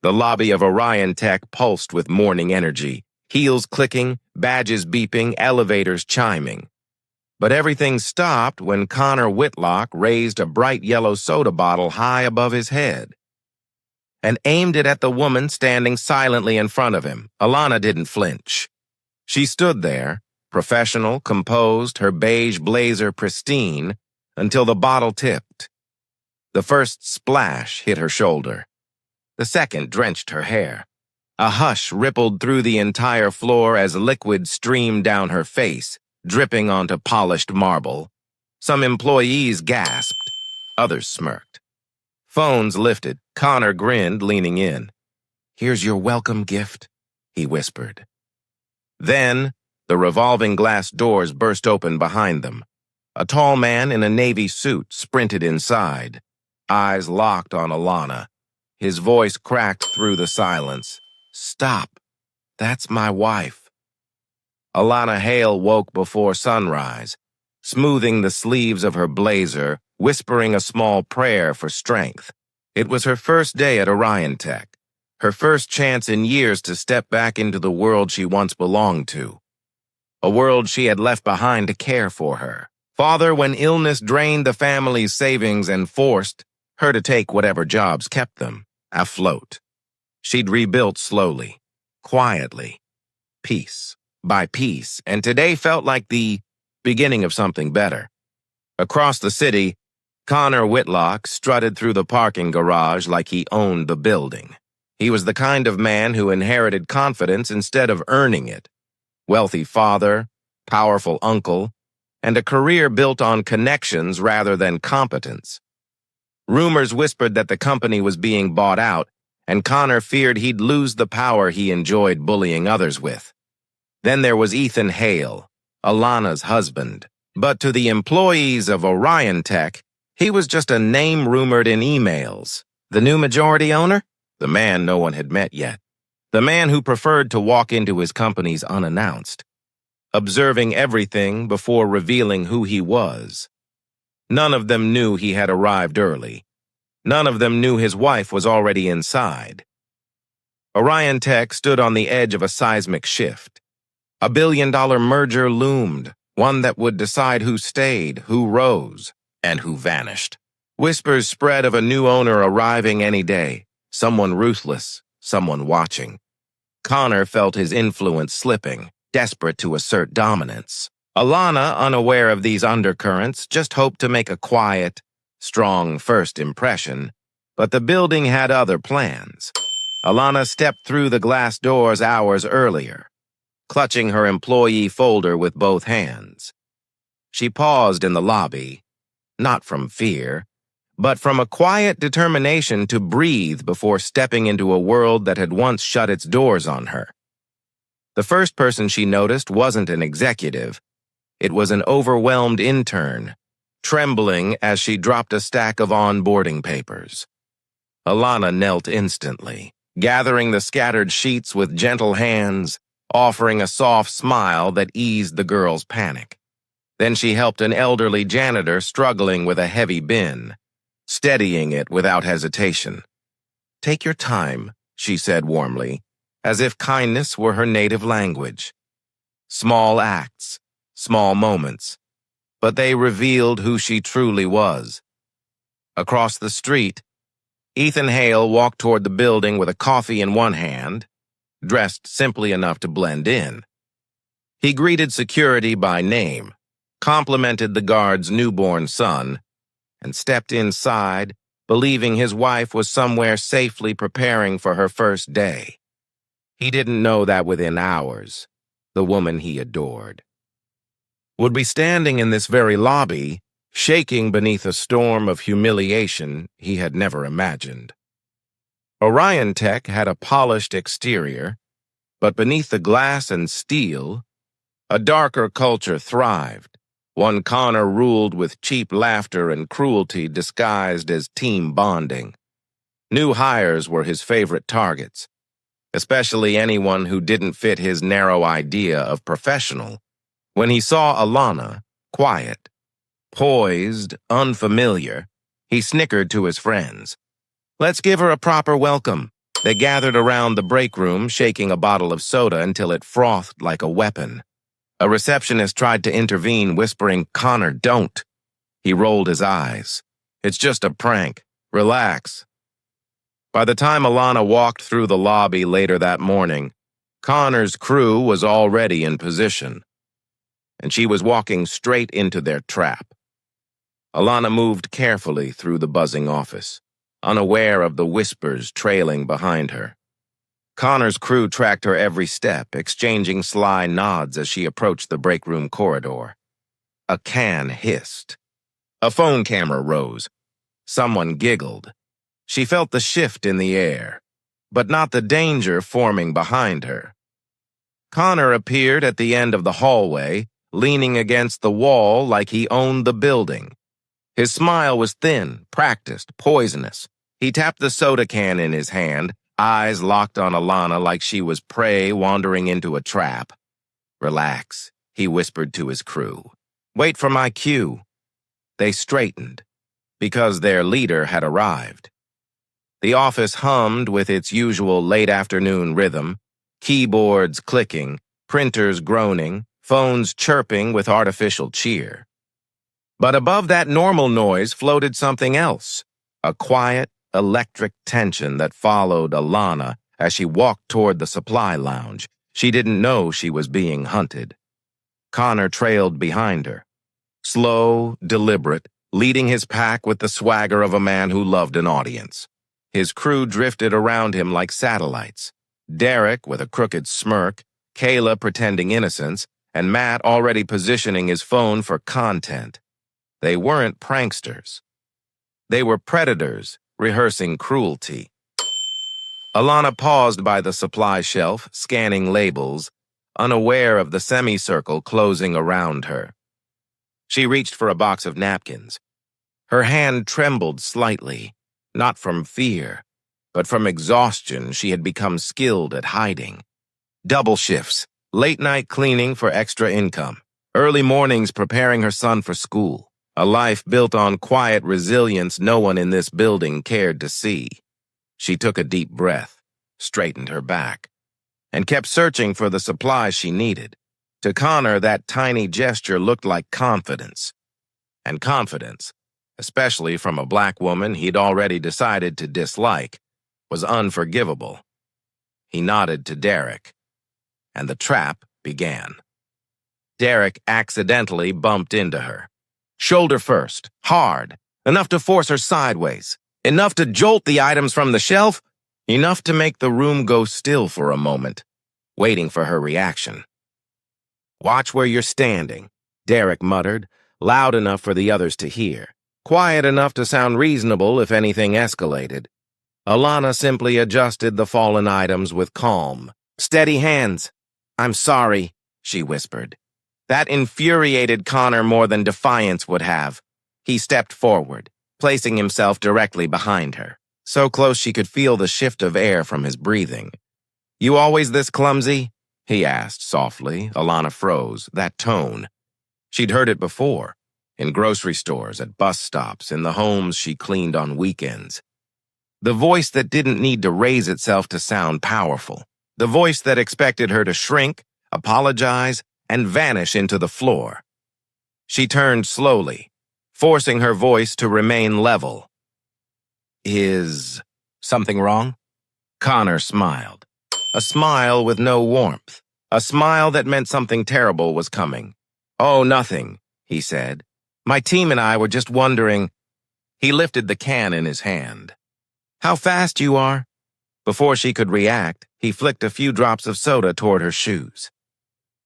The lobby of Orion Tech pulsed with morning energy, heels clicking, badges beeping, elevators chiming. But everything stopped when Connor Whitlock raised a bright yellow soda bottle high above his head and aimed it at the woman standing silently in front of him. Alana didn't flinch. She stood there, professional, composed, her beige blazer pristine, until the bottle tipped. The first splash hit her shoulder. The second drenched her hair. A hush rippled through the entire floor as liquid streamed down her face, dripping onto polished marble. Some employees gasped. Others smirked. Phones lifted. Connor grinned, leaning in. "Here's your welcome gift," he whispered. Then, the revolving glass doors burst open behind them. A tall man in a navy suit sprinted inside, eyes locked on Alana. His voice cracked through the silence. "Stop. That's my wife." Alana Hale woke before sunrise, smoothing the sleeves of her blazer, whispering a small prayer for strength. It was her first day at Orion Tech, her first chance in years to step back into the world she once belonged to, a world she had left behind to care for her father when illness drained the family's savings and forced her to take whatever jobs kept them afloat. She'd rebuilt slowly, quietly, piece by piece, and today felt like the beginning of something better. Across the city, Connor Whitlock strutted through the parking garage like he owned the building. He was the kind of man who inherited confidence instead of earning it. Wealthy father, powerful uncle, and a career built on connections rather than competence. Rumors whispered that the company was being bought out, and Connor feared he'd lose the power he enjoyed bullying others with. Then there was Ethan Hale, Alana's husband. But to the employees of Orion Tech, he was just a name rumored in emails. The new majority owner? The man no one had met yet. The man who preferred to walk into his companies unannounced, observing everything before revealing who he was. None of them knew he had arrived early. None of them knew his wife was already inside. Orion Tech stood on the edge of a seismic shift. A billion-dollar merger loomed, one that would decide who stayed, who rose, and who vanished. Whispers spread of a new owner arriving any day, someone ruthless, someone watching. Connor felt his influence slipping, desperate to assert dominance. Alana, unaware of these undercurrents, just hoped to make a quiet, strong first impression, but the building had other plans. Alana stepped through the glass doors hours earlier, clutching her employee folder with both hands. She paused in the lobby, not from fear, but from a quiet determination to breathe before stepping into a world that had once shut its doors on her. The first person she noticed wasn't an executive. It was an overwhelmed intern, trembling as she dropped a stack of onboarding papers. Alana knelt instantly, gathering the scattered sheets with gentle hands, offering a soft smile that eased the girl's panic. Then she helped an elderly janitor struggling with a heavy bin, steadying it without hesitation. "Take your time," she said warmly, as if kindness were her native language. Small acts, small moments, but they revealed who she truly was. Across the street, Ethan Hale walked toward the building with a coffee in one hand, dressed simply enough to blend in. He greeted security by name, complimented the guard's newborn son, and stepped inside, believing his wife was somewhere safely preparing for her first day. He didn't know that within hours, the woman he adored would be standing in this very lobby, shaking beneath a storm of humiliation he had never imagined. Orion Tech had a polished exterior, but beneath the glass and steel, a darker culture thrived, one Connor ruled with cheap laughter and cruelty disguised as team bonding. New hires were his favorite targets, especially anyone who didn't fit his narrow idea of professional. When he saw Alana, quiet, poised, unfamiliar, he snickered to his friends. "Let's give her a proper welcome," They gathered around the break room, shaking a bottle of soda until it frothed like a weapon. A receptionist tried to intervene, whispering, "Connor, don't." He rolled his eyes. "It's just a prank. Relax." By the time Alana walked through the lobby later that morning, Connor's crew was already in position, and she was walking straight into their trap. Alana moved carefully through the buzzing office, unaware of the whispers trailing behind her. Connor's crew tracked her every step, exchanging sly nods as she approached the break room corridor. A can hissed. A phone camera rose. Someone giggled. She felt the shift in the air, but not the danger forming behind her. Connor appeared at the end of the hallway, leaning against the wall like he owned the building. His smile was thin, practiced, poisonous. He tapped the soda can in his hand, eyes locked on Alana like she was prey wandering into a trap. "Relax," he whispered to his crew. "Wait for my cue." They straightened, because their leader had arrived. The office hummed with its usual late-afternoon rhythm, keyboards clicking, printers groaning, phones chirping with artificial cheer. But above that normal noise floated something else, a quiet, electric tension that followed Alana as she walked toward the supply lounge. She didn't know she was being hunted. Connor trailed behind her, slow, deliberate, leading his pack with the swagger of a man who loved an audience. His crew drifted around him like satellites. Derek with a crooked smirk, Kayla pretending innocence, and Matt already positioning his phone for content. They weren't pranksters. They were predators rehearsing cruelty. Alana paused by the supply shelf, scanning labels, unaware of the semicircle closing around her. She reached for a box of napkins. Her hand trembled slightly, not from fear, but from exhaustion she had become skilled at hiding. Double shifts, late-night cleaning for extra income, early mornings preparing her son for school, a life built on quiet resilience no one in this building cared to see. She took a deep breath, straightened her back, and kept searching for the supplies she needed. To Connor, that tiny gesture looked like confidence. And confidence, especially from a black woman he'd already decided to dislike, was unforgivable. He nodded to Derek, and the trap began. Derek accidentally bumped into her. Shoulder first, hard, enough to force her sideways, enough to jolt the items from the shelf, enough to make the room go still for a moment, waiting for her reaction. "Watch where you're standing," Derek muttered, loud enough for the others to hear, quiet enough to sound reasonable if anything escalated. Alana simply adjusted the fallen items with calm. "Steady hands." "I'm sorry," she whispered. That infuriated Connor more than defiance would have. He stepped forward, placing himself directly behind her, so close she could feel the shift of air from his breathing. "You always this clumsy?" he asked softly. Alana froze, that tone. She'd heard it before, in grocery stores, at bus stops, in the homes she cleaned on weekends. The voice that didn't need to raise itself to sound powerful. The voice that expected her to shrink, apologize, and vanish into the floor. She turned slowly, forcing her voice to remain level. "Is something wrong?" Connor smiled. A smile with no warmth. A smile that meant something terrible was coming. "Oh, nothing," he said. "My team and I were just wondering." He lifted the can in his hand. "How fast you are." Before she could react, he flicked a few drops of soda toward her shoes.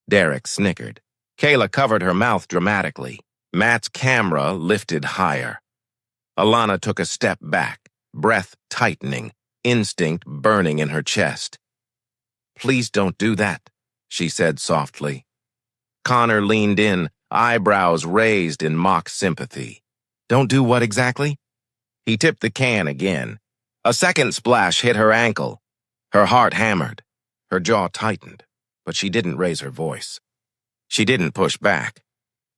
Derek snickered. Kayla covered her mouth dramatically. Matt's camera lifted higher. Alana took a step back, breath tightening, instinct burning in her chest. "Please don't do that," she said softly. Connor leaned in, eyebrows raised in mock sympathy. "Don't do what exactly?" He tipped the can again. A second splash hit her ankle. Her heart hammered. Her jaw tightened, but she didn't raise her voice. She didn't push back.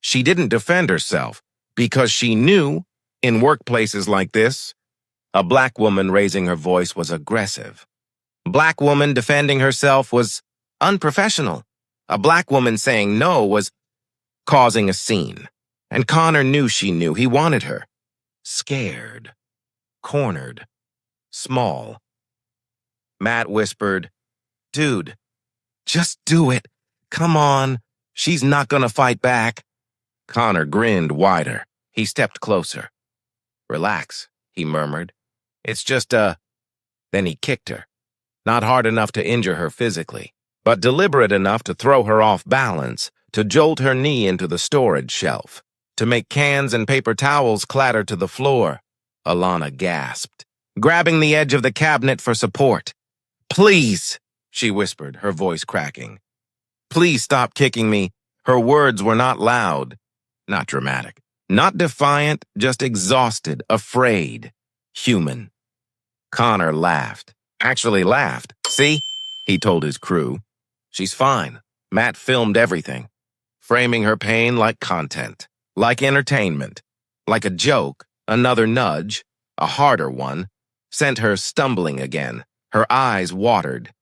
She didn't defend herself, because she knew, in workplaces like this, a black woman raising her voice was aggressive. Black woman defending herself was unprofessional. A black woman saying no was causing a scene. And Connor knew she knew he wanted her. Scared. Cornered. Small. Matt whispered, "Dude, just do it. Come on. She's not gonna fight back." Connor grinned wider. He stepped closer. "Relax," he murmured. "It's just a—" Then he kicked her. Not hard enough to injure her physically, but deliberate enough to throw her off balance, to jolt her knee into the storage shelf, to make cans and paper towels clatter to the floor. Alana gasped, grabbing the edge of the cabinet for support. "Please," she whispered, her voice cracking. "Please stop kicking me." Her words were not loud, not dramatic, not defiant, just exhausted, afraid, human. Connor laughed. Actually laughed. "See?" he told his crew. "She's fine." Matt filmed everything, framing her pain like content, like entertainment, like a joke. Another nudge, a harder one, sent her stumbling again. Her eyes watered.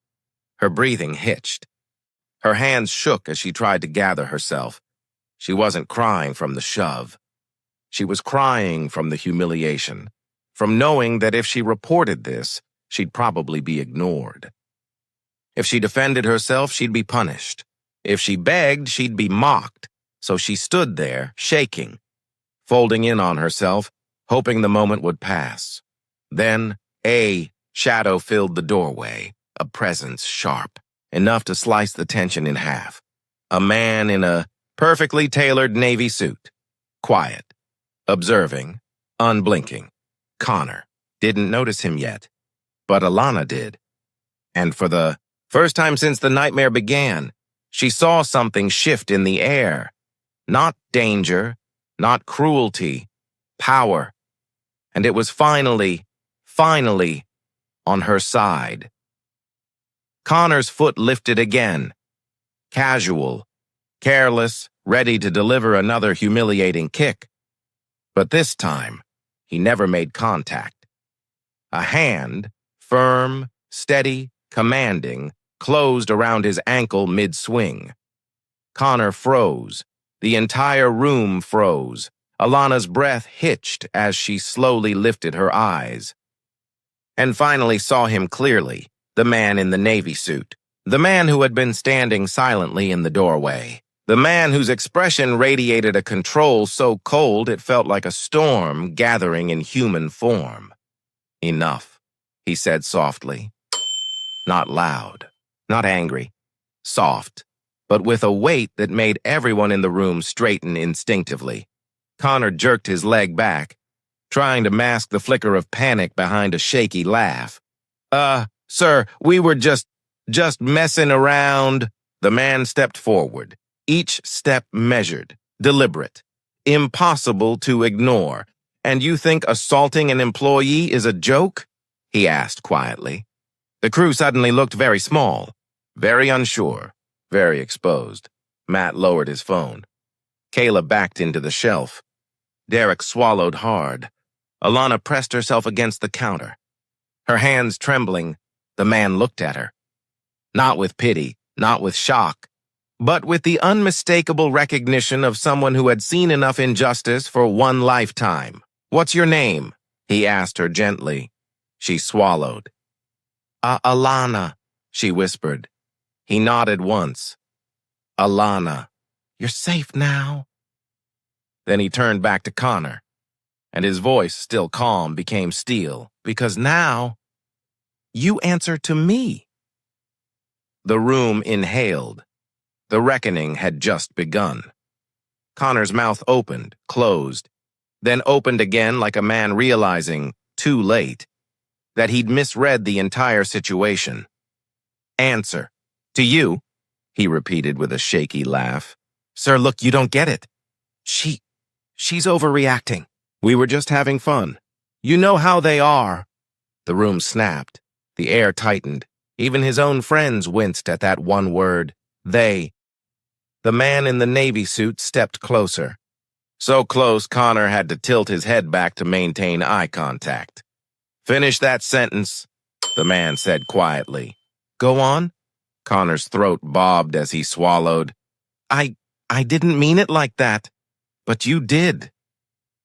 Her breathing hitched. Her hands shook as she tried to gather herself. She wasn't crying from the shove. She was crying from the humiliation, from knowing that if she reported this, she'd probably be ignored. If she defended herself, she'd be punished. If she begged, she'd be mocked. So she stood there, shaking, folding in on herself, hoping the moment would pass. Then, a shadow filled the doorway, a presence sharp, enough to slice the tension in half. A man in a perfectly tailored navy suit, quiet, observing, unblinking. Connor didn't notice him yet, but Alana did. And for the first time since the nightmare began, she saw something shift in the air. Not danger, not cruelty, power. And it was finally on her side. Connor's foot lifted again. Casual, careless, ready to deliver another humiliating kick. But this time, he never made contact. A hand, firm, steady, commanding, closed around his ankle mid-swing. Connor froze. The entire room froze. Alana's breath hitched as she slowly lifted her eyes. And finally saw him clearly, the man in the navy suit. The man who had been standing silently in the doorway. The man whose expression radiated a control so cold it felt like a storm gathering in human form. "Enough," he said softly. Not loud, not angry, soft, but with a weight that made everyone in the room straighten instinctively. Connor jerked his leg back, trying to mask the flicker of panic behind a shaky laugh. Sir, we were just messing around." The man stepped forward, each step measured, deliberate, impossible to ignore. "And you think assaulting an employee is a joke?" he asked quietly. The crew suddenly looked very small, very unsure, very exposed. Matt lowered his phone. Kayla backed into the shelf. Derek swallowed hard. Alana pressed herself against the counter. Her hands trembling, the man looked at her. Not with pity, not with shock, but with the unmistakable recognition of someone who had seen enough injustice for one lifetime. "What's your name?" he asked her gently. She swallowed. Alana," she whispered. He nodded once. "Alana, you're safe now." Then he turned back to Connor, and his voice, still calm, became steel, "Because now, you answer to me." The room inhaled. The reckoning had just begun. Connor's mouth opened, closed, then opened again like a man realizing, too late, that he'd misread the entire situation. "Answer. To you," he repeated with a shaky laugh. "Sir, look, you don't get it. She's overreacting. We were just having fun. You know how they are." The room snapped. The air tightened. Even his own friends winced at that one word, they. The man in the navy suit stepped closer. So close, Connor had to tilt his head back to maintain eye contact. "Finish that sentence." the man said quietly. Go on? Connor's throat bobbed as he swallowed. I didn't mean it like that, but you did.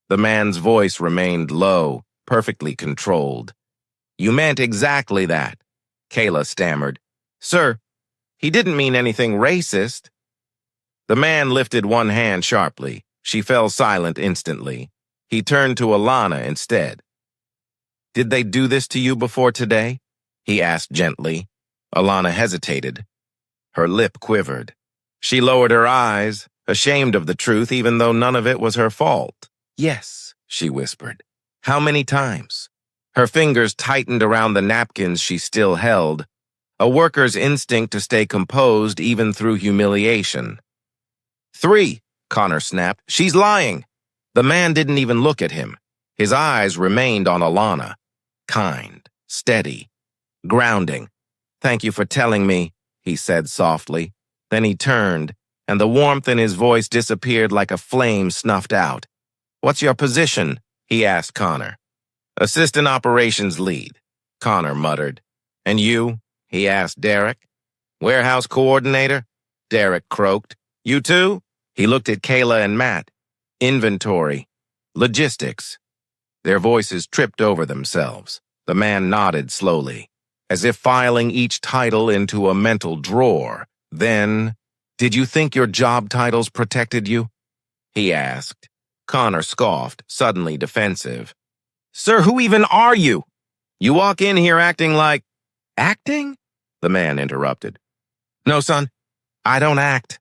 The man's voice remained low, perfectly controlled. You meant exactly that, Kayla stammered. Sir, he didn't mean anything racist. The man lifted one hand sharply. She fell silent instantly. He turned to Alana instead. Did they do this to you before today? He asked gently. Alana hesitated. Her lip quivered. She lowered her eyes, ashamed of the truth even though none of it was her fault. Yes, she whispered. How many times? Her fingers tightened around the napkins she still held, a worker's instinct to stay composed even through humiliation. 3, Connor snapped. She's lying. The man didn't even look at him. His eyes remained on Alana. Kind, steady, grounding. Thank you for telling me, he said softly. Then he turned, and the warmth in his voice disappeared like a flame snuffed out. What's your position? He asked Connor. Assistant operations lead, Connor muttered. And you? He asked Derek. Warehouse coordinator? Derek croaked. You too? He looked at Kayla and Matt. Inventory. Logistics. Their voices tripped over themselves. The man nodded slowly, as if filing each title into a mental drawer. Then, did you think your job titles protected you? He asked. Connor scoffed, suddenly defensive. Sir, who even are you? You walk in here acting like... Acting? The man interrupted. No, son, I don't act.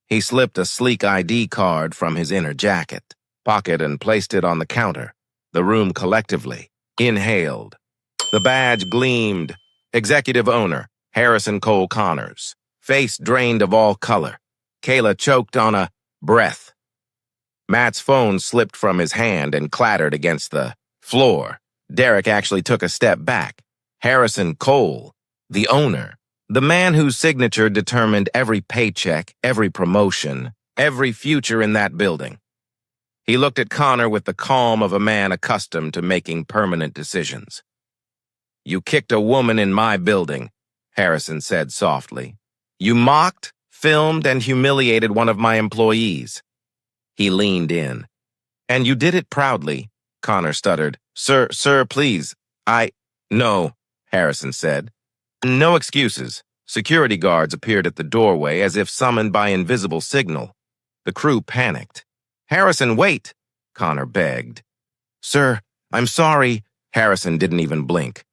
He slipped a sleek ID card from his inner jacket pocket and placed it on the counter. The room collectively inhaled. The badge gleamed. Executive owner, Harrison Cole Connors. Face drained of all color. Kayla choked on a breath. Matt's phone slipped from his hand and clattered against the floor. Derek actually took a step back. Harrison Cole, the owner, the man whose signature determined every paycheck, every promotion, every future in that building. He looked at Connor with the calm of a man accustomed to making permanent decisions. You kicked a woman in my building, Harrison said softly. You mocked, filmed, and humiliated one of my employees. He leaned in. And you did it proudly, Connor stuttered. Sir, please. No, Harrison said. No excuses. Security guards appeared at the doorway as if summoned by invisible signal. The crew panicked. Harrison, wait, Connor begged. Sir, I'm sorry. Harrison didn't even blink.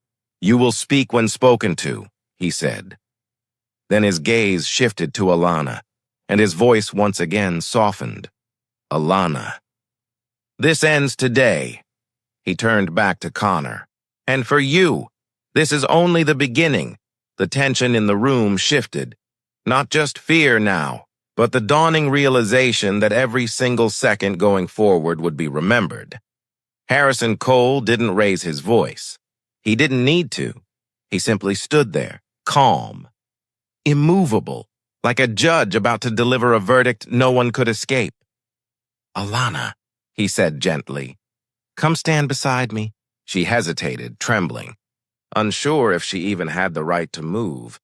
You will speak when spoken to, he said. Then his gaze shifted to Alana, and his voice once again softened. Alana. This ends today. He turned back to Connor. And for you, this is only the beginning. The tension in the room shifted. Not just fear now, but the dawning realization that every single second going forward would be remembered. Harrison Cole didn't raise his voice. He didn't need to. He simply stood there, calm, immovable, like a judge about to deliver a verdict no one could escape. Alana, he said gently. Come stand beside me. She hesitated, trembling, unsure if she even had the right to move.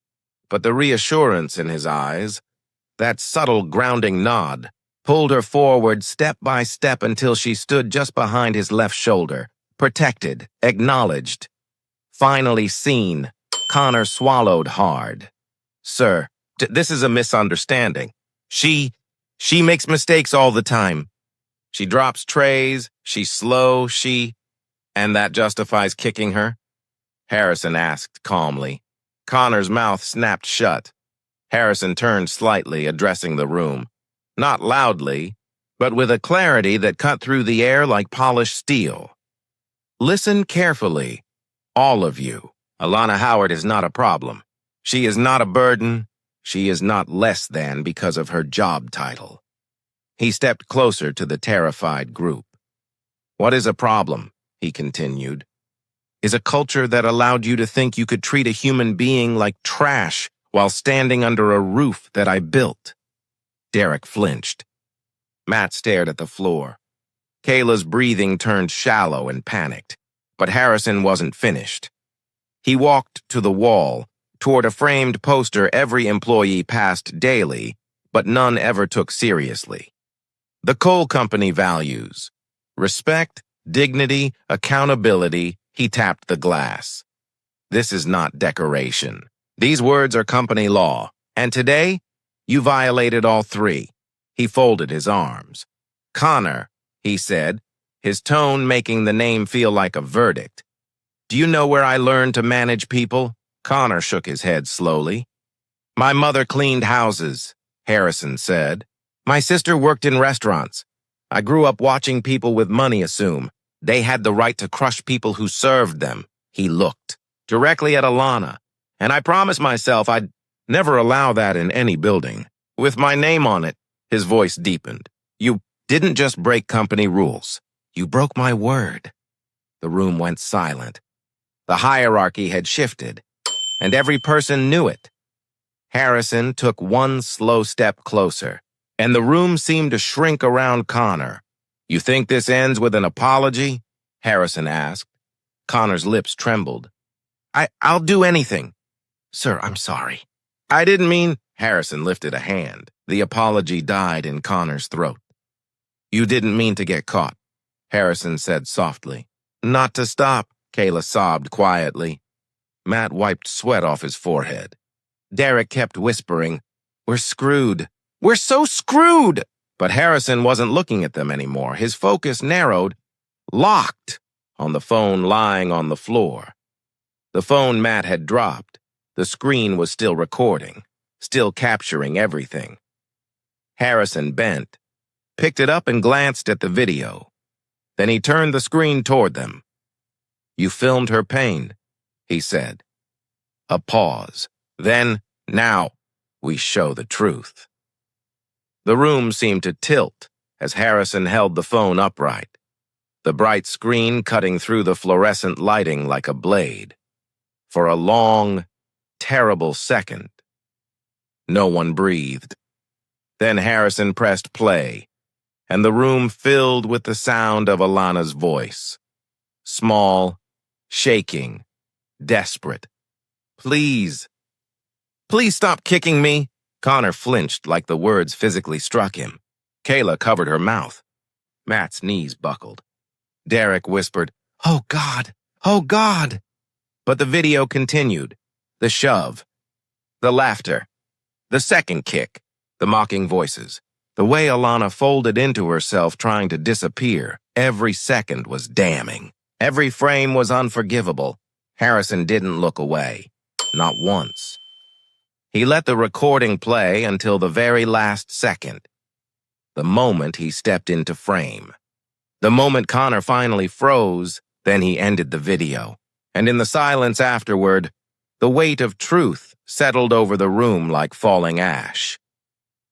But the reassurance in his eyes, that subtle grounding nod, pulled her forward step by step until she stood just behind his left shoulder, protected, acknowledged. Finally seen, Connor swallowed hard. Sir, this is a misunderstanding. She makes mistakes all the time. She drops trays, she's slow, and that justifies kicking her? Harrison asked calmly. Connor's mouth snapped shut. Harrison turned slightly, addressing the room. Not loudly, but with a clarity that cut through the air like polished steel. Listen carefully, all of you. Alana Howard is not a problem. She is not a burden. She is not less than because of her job title. He stepped closer to the terrified group. What is a problem, he continued, is a culture that allowed you to think you could treat a human being like trash while standing under a roof that I built. Derek flinched. Matt stared at the floor. Kayla's breathing turned shallow and panicked, but Harrison wasn't finished. He walked to the wall, toward a framed poster every employee passed daily, but none ever took seriously. The coal company values. Respect, dignity, accountability. He tapped the glass. This is not decoration. These words are company law. And today, you violated all three. He folded his arms. Connor, he said, his tone making the name feel like a verdict. Do you know where I learned to manage people? Connor shook his head slowly. My mother cleaned houses, Harrison said. My sister worked in restaurants. I grew up watching people with money assume they had the right to crush people who served them. He looked directly at Alana, and I promised myself I'd never allow that in any building. With my name on it, his voice deepened. You didn't just break company rules. You broke my word. The room went silent. The hierarchy had shifted, and every person knew it. Harrison took one slow step closer, and the room seemed to shrink around Connor. You think this ends with an apology? Harrison asked. Connor's lips trembled. I'll do anything. Sir, I'm sorry. I didn't mean... Harrison lifted a hand. The apology died in Connor's throat. You didn't mean to get caught, Harrison said softly. Not to stop, Kayla sobbed quietly. Matt wiped sweat off his forehead. Derek kept whispering, We're screwed. We're so screwed! But Harrison wasn't looking at them anymore. His focus narrowed, locked, on the phone lying on the floor. The phone Matt had dropped. The screen was still recording, still capturing everything. Harrison bent, picked it up and glanced at the video. Then he turned the screen toward them. You filmed her pain, he said. A pause. Then, now, we show the truth. The room seemed to tilt as Harrison held the phone upright, the bright screen cutting through the fluorescent lighting like a blade. For a long, terrible second, no one breathed. Then Harrison pressed play, and the room filled with the sound of Alana's voice. Small, shaking, desperate. Please stop kicking me. Connor flinched like the words physically struck him. Kayla covered her mouth. Matt's knees buckled. Derek whispered, Oh, God! Oh, God! But the video continued. The shove. The laughter. The second kick. The mocking voices. The way Alana folded into herself trying to disappear. Every second was damning. Every frame was unforgivable. Harrison didn't look away. Not once. He let the recording play until the very last second. The moment he stepped into frame. The moment Connor finally froze, then he ended the video. And in the silence afterward, the weight of truth settled over the room like falling ash.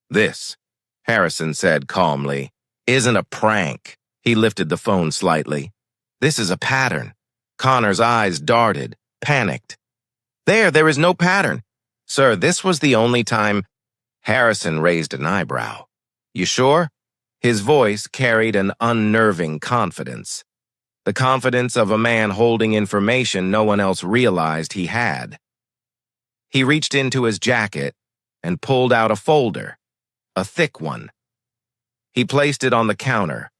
This, Harrison said calmly, isn't a prank. He lifted the phone slightly. This is a pattern. Connor's eyes darted, panicked. There is no pattern. Sir, this was the only time. Harrison raised an eyebrow. You sure? His voice carried an unnerving confidence. The confidence of a man holding information no one else realized he had. He reached into his jacket and pulled out a folder, a thick one. He placed it on the counter,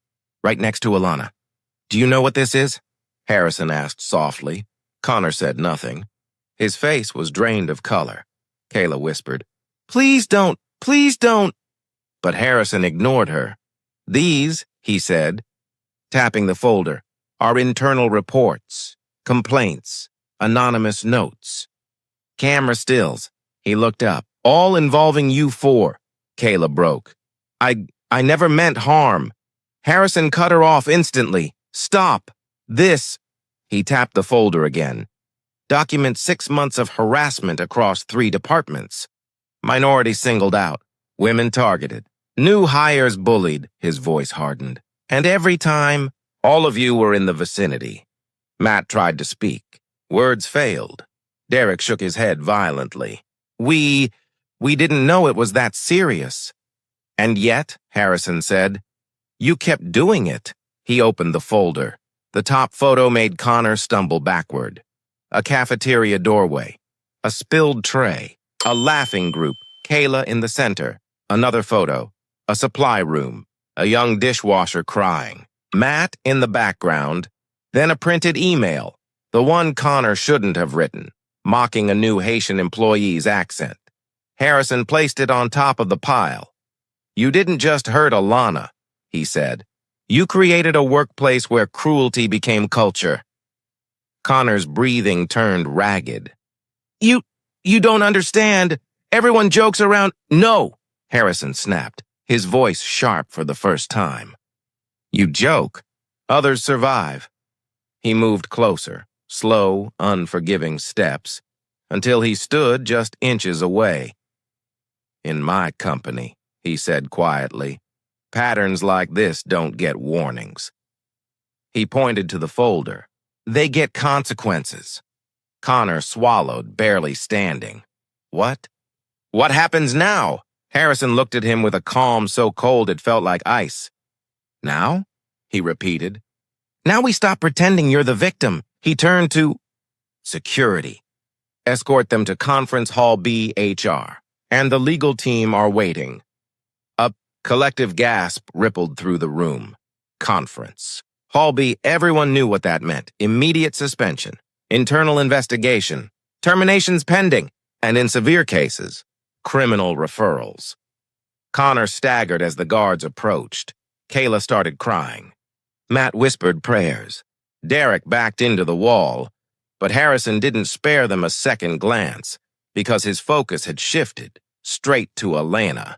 right next to Alana. Do you know what this is? Harrison asked softly. Connor said nothing. His face was drained of color. Kayla whispered, Please don't, please don't. But Harrison ignored her. These, he said, tapping the folder, are internal reports, complaints, anonymous notes. Camera stills. He looked up. All involving you four. Kayla broke. I never meant harm. Harrison cut her off instantly. Stop. This. He tapped the folder again. Documents 6 months of harassment across 3 departments. Minorities singled out. Women targeted. New hires bullied, his voice hardened. And every time, all of you were in the vicinity. Matt tried to speak. Words failed. Derek shook his head violently. We didn't know it was that serious. And yet, Harrison said, you kept doing it. He opened the folder. The top photo made Connor stumble backward. A cafeteria doorway. A spilled tray. A laughing group. Kayla in the center. Another photo. A supply room. A young dishwasher crying. Matt in the background. Then a printed email. The one Connor shouldn't have written, mocking a new Haitian employee's accent. Harrison placed it on top of the pile. "You didn't just hurt Alana," he said. "You created a workplace where cruelty became culture." Connor's breathing turned ragged. You don't understand. Everyone jokes around." "No," Harrison snapped, his voice sharp for the first time. "You joke. Others survive." He moved closer, slow, unforgiving steps, until he stood just inches away. "In my company," he said quietly, "patterns like this don't get warnings." He pointed to the folder. "They get consequences." Connor swallowed, barely standing. "What? What happens now?" Harrison looked at him with a calm so cold it felt like ice. "Now?" he repeated. "Now we stop pretending you're the victim." He turned to security. "Escort them to Conference Hall B, HR, and the legal team are waiting." A collective gasp rippled through the room. Conference. Hall B, everyone knew what that meant. Immediate suspension, internal investigation, terminations pending, and in severe cases, criminal referrals. Connor staggered as the guards approached. Kayla started crying. Matt whispered prayers. Derek backed into the wall, but Harrison didn't spare them a second glance because his focus had shifted straight to Elena.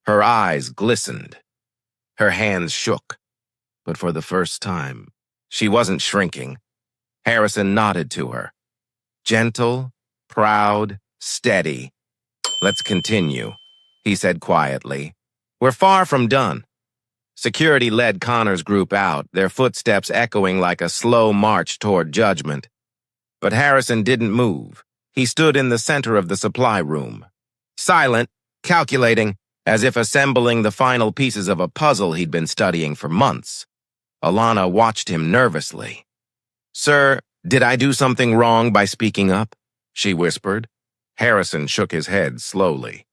Her eyes glistened. Her hands shook, but for the first time, she wasn't shrinking. Harrison nodded to her. Gentle, proud, steady. "Let's continue," he said quietly. "We're far from done." Security led Connor's group out, their footsteps echoing like a slow march toward judgment. But Harrison didn't move. He stood in the center of the supply room, silent, calculating, as if assembling the final pieces of a puzzle he'd been studying for months. Alana watched him nervously. "Sir, did I do something wrong by speaking up?" she whispered. Harrison shook his head slowly.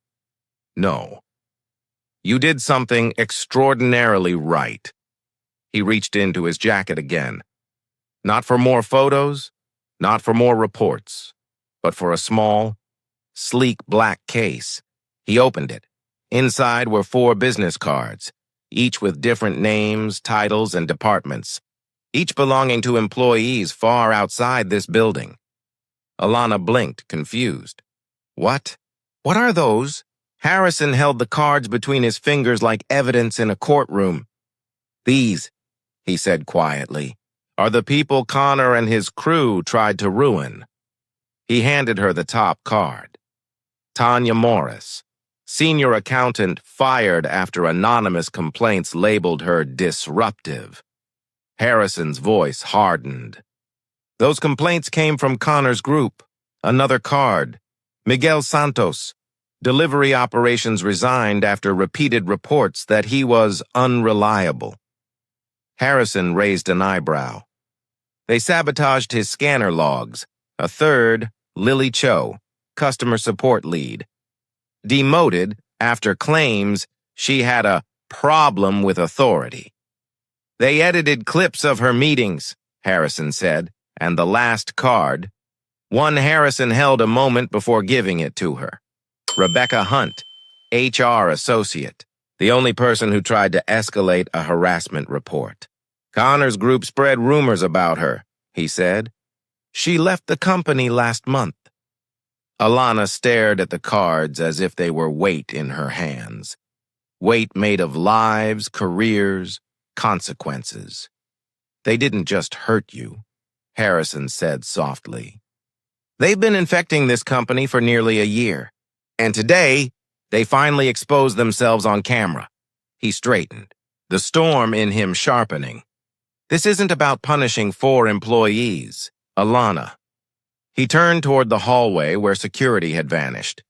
"No. You did something extraordinarily right." He reached into his jacket again. Not for more photos, not for more reports, but for a small, sleek black case. He opened it. Inside were 4 business cards, each with different names, titles, and departments, each belonging to employees far outside this building. Alana blinked, confused. "What? What are those?" Harrison held the cards between his fingers like evidence in a courtroom. "These," he said quietly, "are the people Connor and his crew tried to ruin." He handed her the top card. Tanya Morris, senior accountant, fired after anonymous complaints labeled her disruptive. Harrison's voice hardened. "Those complaints came from Connor's group." Another card. Miguel Santos. Delivery operations resigned after repeated reports that he was unreliable. Harrison raised an eyebrow. "They sabotaged his scanner logs." A third, Lily Cho, customer support lead. Demoted after claims she had a problem with authority. "They edited clips of her meetings," Harrison said, and the last card. One Harrison held a moment before giving it to her. Rebecca Hunt, HR associate, the only person who tried to escalate a harassment report. "Connor's group spread rumors about her," he said. "She left the company last month." Alana stared at the cards as if they were weight in her hands. Weight made of lives, careers, consequences. "They didn't just hurt you," Harrison said softly. "They've been infecting this company for nearly a year. And today, they finally exposed themselves on camera." He straightened, the storm in him sharpening. "This isn't about punishing 4 employees, Alana." He turned toward the hallway where security had vanished.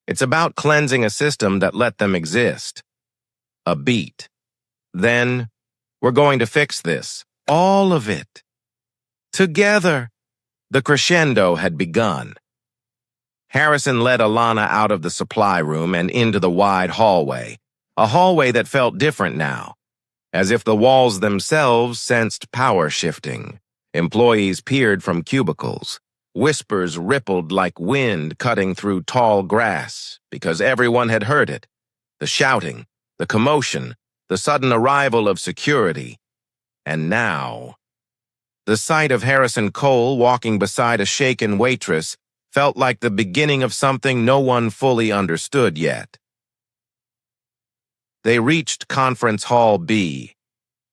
"It's about cleansing a system that let them exist." A beat. Then, "We're going to fix this. All of it. Together." The crescendo had begun. Harrison led Alana out of the supply room and into the wide hallway, a hallway that felt different now, as if the walls themselves sensed power shifting. Employees peered from cubicles. Whispers rippled like wind cutting through tall grass because everyone had heard it. The shouting, the commotion, the sudden arrival of security. And now, the sight of Harrison Cole walking beside a shaken waitress felt like the beginning of something no one fully understood yet. They reached Conference Hall B.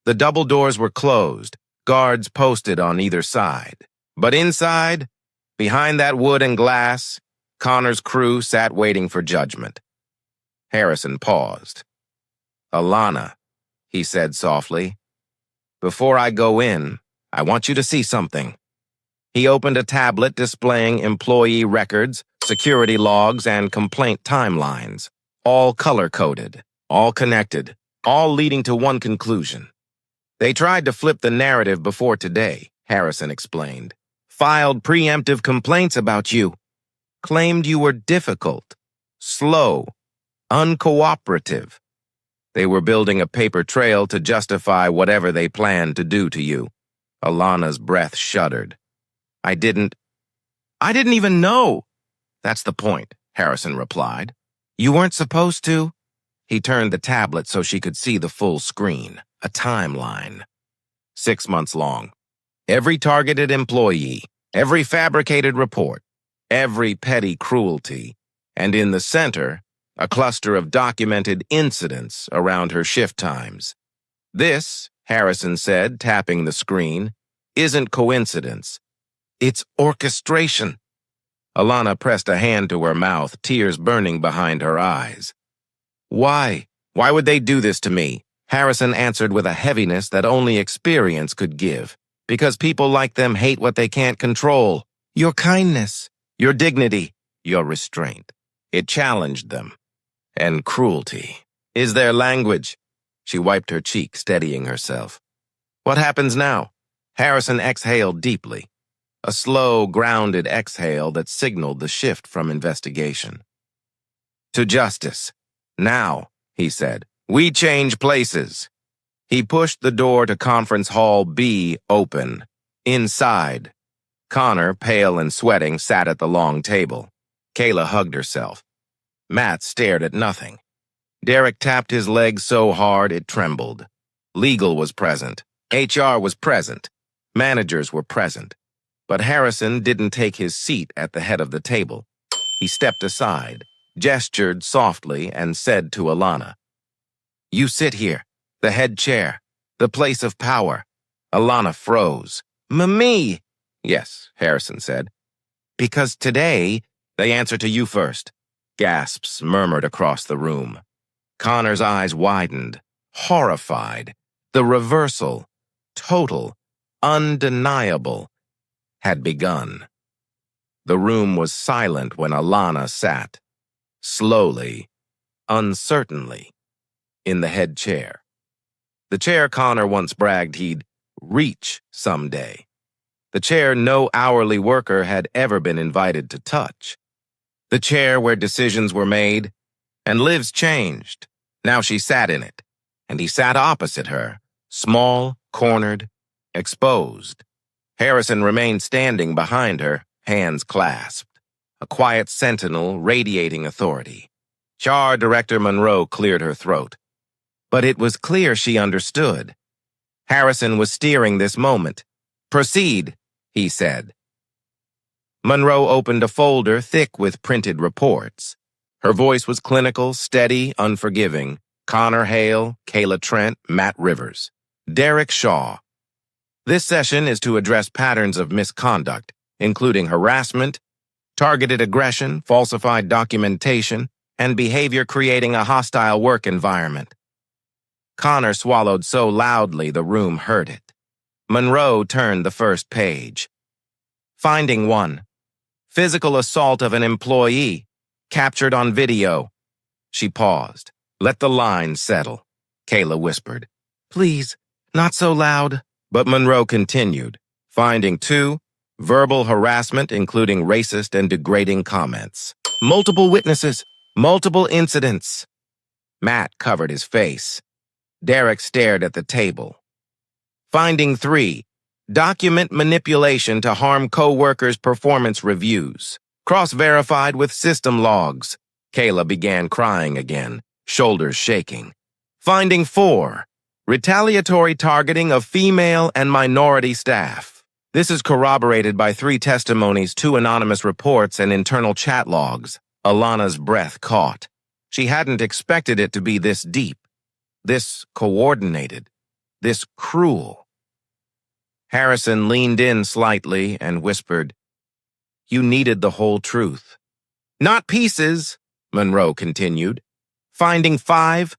The double doors were closed, guards posted on either side. But inside, behind that wood and glass, Connor's crew sat waiting for judgment. Harrison paused. "Alana," he said softly, "before I go in, I want you to see something." He opened a tablet displaying employee records, security logs, and complaint timelines, all color-coded, all connected, all leading to one conclusion. "They tried to flip the narrative before today," Harrison explained. "Filed preemptive complaints about you. Claimed you were difficult, slow, uncooperative. They were building a paper trail to justify whatever they planned to do to you." Alana's breath shuddered. I didn't even know." "That's the point," Harrison replied. "You weren't supposed to." He turned the tablet so she could see the full screen, a timeline. 6 months long. Every targeted employee, every fabricated report, every petty cruelty, and in the center, a cluster of documented incidents around her shift times. "This," Harrison said, tapping the screen, "isn't coincidence. It's orchestration." Alana pressed a hand to her mouth, tears burning behind her eyes. "Why? Why would they do this to me?" Harrison answered with a heaviness that only experience could give. "Because people like them hate what they can't control. Your kindness, your dignity, your restraint. It challenged them. And cruelty is their language." She wiped her cheek, steadying herself. "What happens now?" Harrison exhaled deeply. A slow, grounded exhale that signaled the shift from investigation. "To justice. Now," he said, "we change places." He pushed the door to Conference Hall B open. Inside, Connor, pale and sweating, sat at the long table. Kayla hugged herself. Matt stared at nothing. Derek tapped his leg so hard it trembled. Legal was present. HR was present. Managers were present. But Harrison didn't take his seat at the head of the table. He stepped aside, gestured softly, and said to Alana, "You sit here, the head chair, the place of power." Alana froze. "Me?" "Yes," Harrison said. "Because today, they answer to you first." Gasps murmured across the room. Connor's eyes widened, horrified. The reversal, total, undeniable, had begun. The room was silent when Alana sat, slowly, uncertainly, in the head chair. The chair Connor once bragged he'd reach someday. The chair no hourly worker had ever been invited to touch. The chair where decisions were made and lives changed. Now she sat in it, and he sat opposite her, small, cornered, exposed. Harrison remained standing behind her, hands clasped, a quiet sentinel radiating authority. HR Director Monroe cleared her throat. But it was clear she understood. Harrison was steering this moment. "Proceed," he said. Monroe opened a folder thick with printed reports. Her voice was clinical, steady, unforgiving. Connor Hale, Kayla Trent, Matt Rivers. Derek Shaw. This session is to address patterns of misconduct, including harassment, targeted aggression, falsified documentation, and behavior creating a hostile work environment. Connor swallowed so loudly the room heard it. Monroe turned the first page. Finding 1. Physical assault of an employee, captured on video. She paused. "Let the line settle," Kayla whispered. "Please, not so loud." But Monroe continued. Finding 2. Verbal harassment, including racist and degrading comments. Multiple witnesses. Multiple incidents. Matt covered his face. Derek stared at the table. Finding 3. Document manipulation to harm co-workers' performance reviews. Cross-verified with system logs. Kayla began crying again, shoulders shaking. Finding 4. Retaliatory targeting of female and minority staff. This is corroborated by 3 testimonies, 2 anonymous reports, and internal chat logs. Alana's breath caught. She hadn't expected it to be this deep, this coordinated, this cruel. Harrison leaned in slightly and whispered, "You needed the whole truth." "Not pieces," Monroe continued. Finding 5.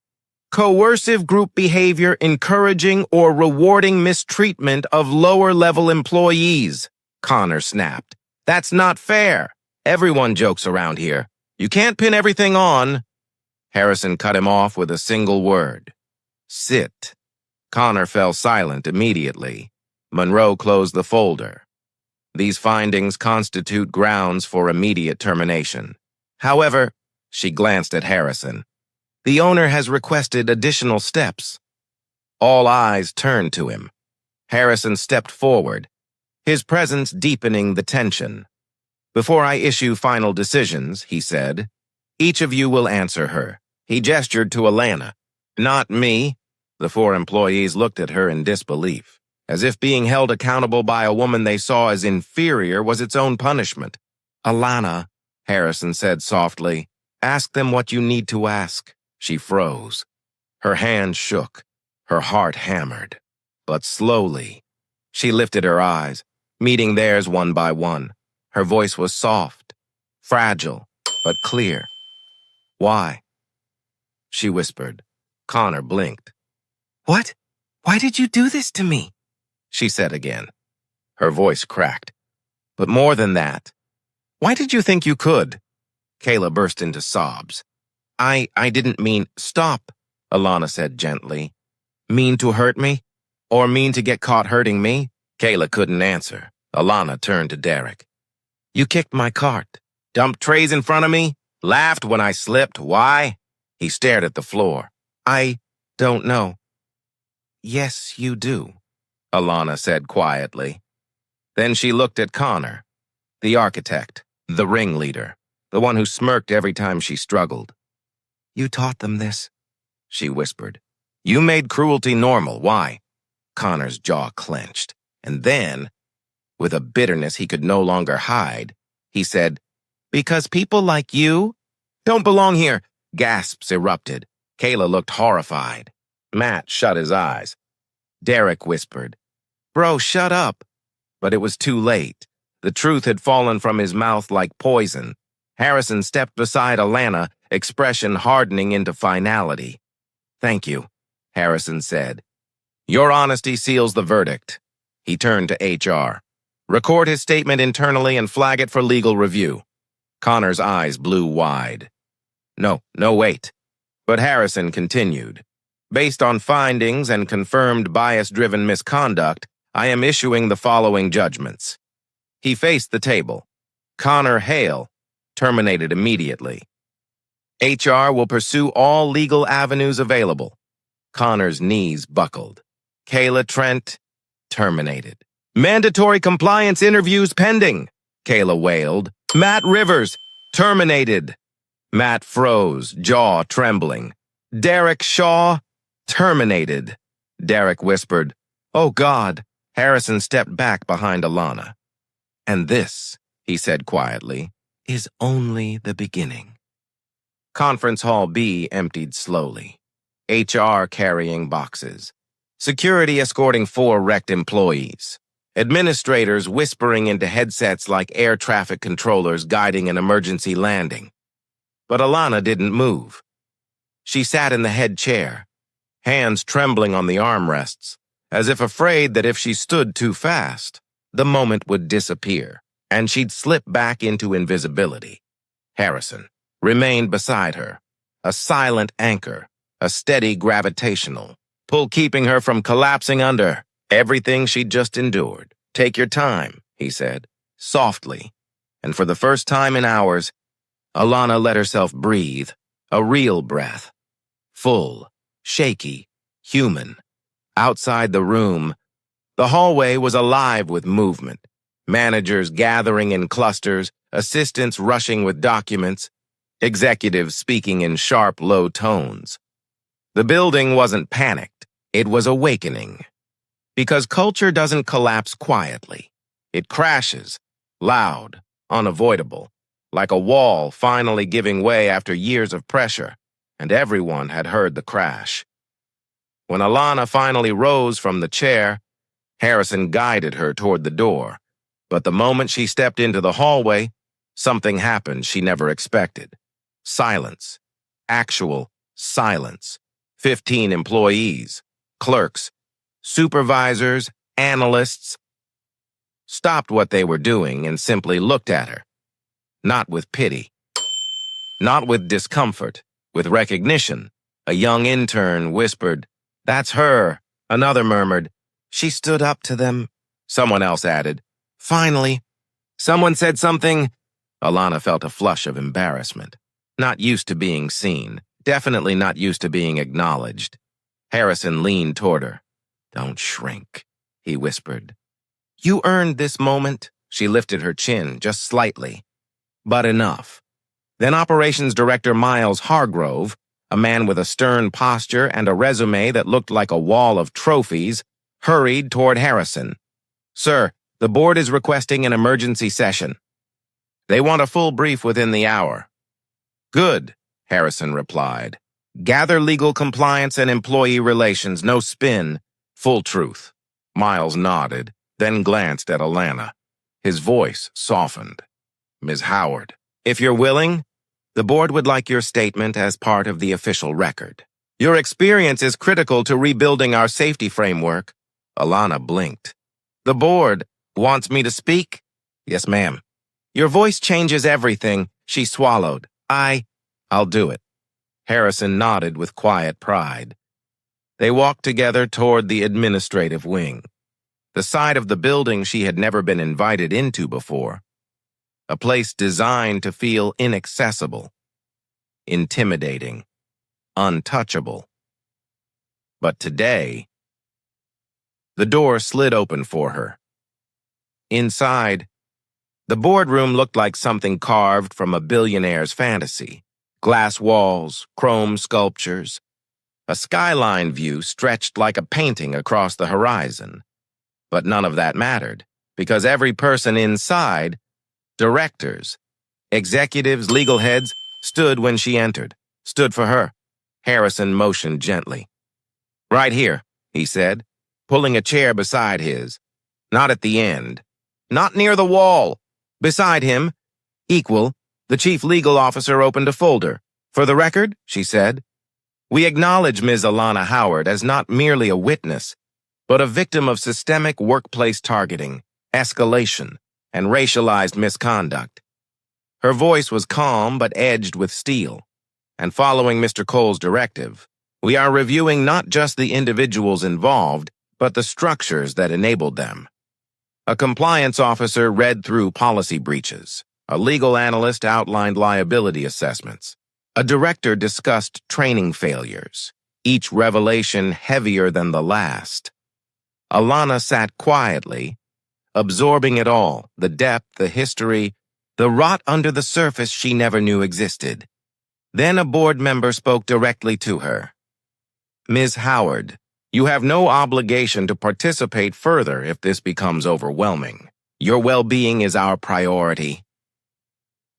Coercive group behavior encouraging or rewarding mistreatment of lower-level employees, Connor snapped. "That's not fair. Everyone jokes around here. You can't pin everything on." Harrison cut him off with a single word. "Sit." Connor fell silent immediately. Monroe closed the folder. These findings constitute grounds for immediate termination. However, she glanced at Harrison. The owner has requested additional steps. All eyes turned to him. Harrison stepped forward, his presence deepening the tension. "Before I issue final decisions," he said, "each of you will answer her." He gestured to Alana. "Not me." The 4 employees looked at her in disbelief, as if being held accountable by a woman they saw as inferior was its own punishment. "Alana," Harrison said softly, "ask them what you need to ask." She froze. Her hand shook, her heart hammered. But slowly, she lifted her eyes, meeting theirs one by one. Her voice was soft, fragile, but clear. "Why?" she whispered. Connor blinked. "What? Why did you do this to me?" she said again. Her voice cracked. "But more than that, why did you think you could?" Kayla burst into sobs. I didn't mean—" "Stop," Alana said gently. "Mean to hurt me? Or mean to get caught hurting me?" Kayla couldn't answer. Alana turned to Derek. "You kicked my cart, dumped trays in front of me, laughed when I slipped. Why?" He stared at the floor. "I don't know." "Yes, you do," Alana said quietly. Then she looked at Connor, the architect, the ringleader, the one who smirked every time she struggled. "You taught them this," she whispered. "You made cruelty normal. Why?" Connor's jaw clenched. And then, with a bitterness he could no longer hide, he said, "Because people like you don't belong here." Gasps erupted. Kayla looked horrified. Matt shut his eyes. Derek whispered, "Bro, shut up." But it was too late. The truth had fallen from his mouth like poison. Harrison stepped beside Alana, expression hardening into finality. "Thank you," Harrison said. "Your honesty seals the verdict." He turned to HR. "Record his statement internally and flag it for legal review." Connor's eyes blew wide. No, wait." But Harrison continued. "Based on findings and confirmed bias-driven misconduct, I am issuing the following judgments." He faced the table. Connor Hale, terminated immediately. HR will pursue all legal avenues available. Connor's knees buckled. Kayla Trent, terminated. "Mandatory compliance interviews pending," Kayla wailed. "Matt Rivers, terminated." Matt froze, jaw trembling. "Derek Shaw, terminated." Derek whispered, "Oh God." Harrison stepped back behind Alana. "And this," he said quietly, "is only the beginning." Conference Hall B emptied slowly. HR carrying boxes. Security escorting 4 wrecked employees. Administrators whispering into headsets like air traffic controllers guiding an emergency landing. But Alana didn't move. She sat in the head chair, hands trembling on the armrests, as if afraid that if she stood too fast, the moment would disappear, and she'd slip back into invisibility. Harrison remained beside her, a silent anchor, a steady gravitational pull keeping her from collapsing under everything she'd just endured. "Take your time," he said, softly, and for the first time in hours, Alana let herself breathe, a real breath. Full, shaky, human. Outside the room, the hallway was alive with movement. Managers gathering in clusters, assistants rushing with documents, executives speaking in sharp, low tones. The building wasn't panicked, it was awakening. Because culture doesn't collapse quietly. It crashes, loud, unavoidable, like a wall finally giving way after years of pressure, and everyone had heard the crash. When Alana finally rose from the chair, Harrison guided her toward the door. But the moment she stepped into the hallway, something happened she never expected. Silence. Actual silence. 15 employees, clerks, supervisors, analysts, stopped what they were doing and simply looked at her. Not with pity. Not with discomfort. With recognition. A young intern whispered, "That's her." Another murmured, "She stood up to them." Someone else added, "Finally." Someone said something. Alana felt a flush of embarrassment. Not used to being seen. Definitely not used to being acknowledged. Harrison leaned toward her. "Don't shrink," he whispered. "You earned this moment." She lifted her chin just slightly. But enough. Then Operations Director Miles Hargrove, a man with a stern posture and a resume that looked like a wall of trophies, hurried toward Harrison. "Sir, the board is requesting an emergency session. They want a full brief within the hour." "Good," Harrison replied. "Gather legal compliance and employee relations, no spin, full truth." Miles nodded, then glanced at Alana. His voice softened. "Ms. Howard, if you're willing, the board would like your statement as part of the official record. Your experience is critical to rebuilding our safety framework." Alana blinked. "The board wants me to speak?" "Yes, ma'am." "Your voice changes everything," she swallowed. I'll do it." Harrison nodded with quiet pride. They walked together toward the administrative wing, the side of the building she had never been invited into before, a place designed to feel inaccessible, intimidating, untouchable. But today, the door slid open for her. Inside, the boardroom looked like something carved from a billionaire's fantasy. Glass walls, chrome sculptures. A skyline view stretched like a painting across the horizon. But none of that mattered, because every person inside, directors, executives, legal heads, stood when she entered, stood for her. Harrison motioned gently. "Right here," he said, pulling a chair beside his. "Not at the end. Not near the wall." Beside him, equal, the chief legal officer opened a folder. "For the record," she said, "we acknowledge Ms. Alana Howard as not merely a witness, but a victim of systemic workplace targeting, escalation, and racialized misconduct." Her voice was calm but edged with steel. "And following Mr. Cole's directive, we are reviewing not just the individuals involved, but the structures that enabled them." A compliance officer read through policy breaches. A legal analyst outlined liability assessments. A director discussed training failures, each revelation heavier than the last. Alana sat quietly, absorbing it all, the depth, the history, the rot under the surface she never knew existed. Then a board member spoke directly to her. "Ms. Howard, you have no obligation to participate further if this becomes overwhelming. Your well-being is our priority."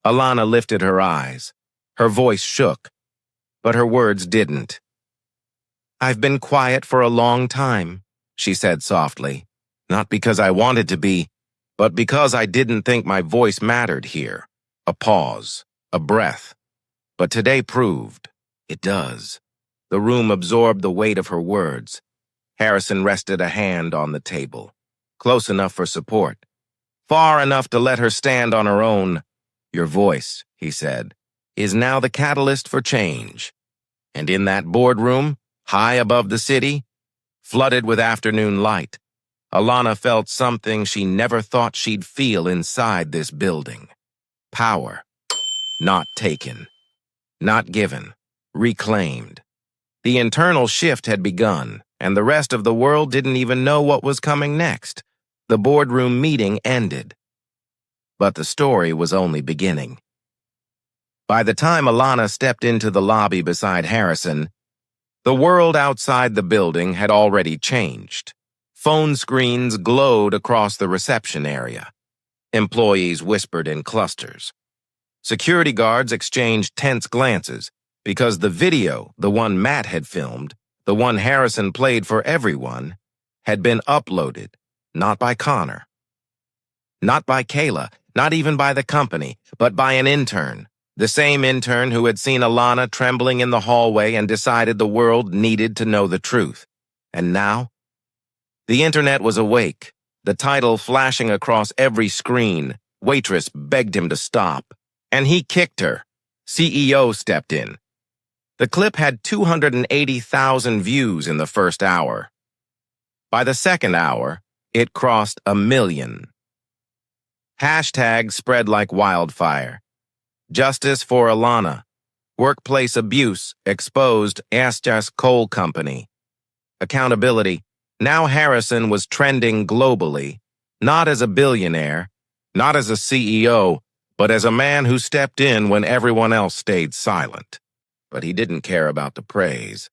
Alana lifted her eyes. Her voice shook, but her words didn't. "I've been quiet for a long time," she said softly. "Not because I wanted to be, but because I didn't think my voice mattered here." A pause, a breath. But today proved it does. The room absorbed the weight of her words. Harrison rested a hand on the table, close enough for support, far enough to let her stand on her own. "Your voice," he said, "is now the catalyst for change." And in that boardroom, high above the city, flooded with afternoon light, Alana felt something she never thought she'd feel inside this building. Power. Not taken. Not given. Reclaimed. The internal shift had begun, and the rest of the world didn't even know what was coming next. The boardroom meeting ended. But the story was only beginning. By the time Alana stepped into the lobby beside Harrison, the world outside the building had already changed. Phone screens glowed across the reception area. Employees whispered in clusters. Security guards exchanged tense glances because the video, the one Matt had filmed, the one Harrison played for everyone, had been uploaded, not by Connor, not by Kayla, not even by the company, but by an intern. The same intern who had seen Alana trembling in the hallway and decided the world needed to know the truth. And now? The internet was awake, the title flashing across every screen. Waitress begged him to stop, and he kicked her. CEO stepped in. The clip had 280,000 views in the first hour. By the second hour, it crossed 1 million. Hashtags spread like wildfire. Justice for Alana. Workplace abuse exposed Estes Coal Company. Accountability. Now Harrison was trending globally, not as a billionaire, not as a CEO, but as a man who stepped in when everyone else stayed silent. But he didn't care about the praise.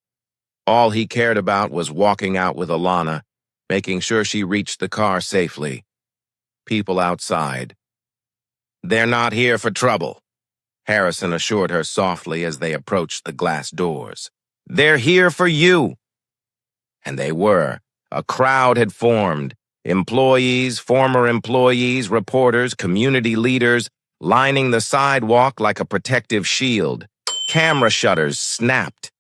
All he cared about was walking out with Alana, making sure she reached the car safely. People outside. "They're not here for trouble," Harrison assured her softly as they approached the glass doors. "They're here for you." And they were. A crowd had formed. Employees, former employees, reporters, community leaders, lining the sidewalk like a protective shield. Camera shutters snapped.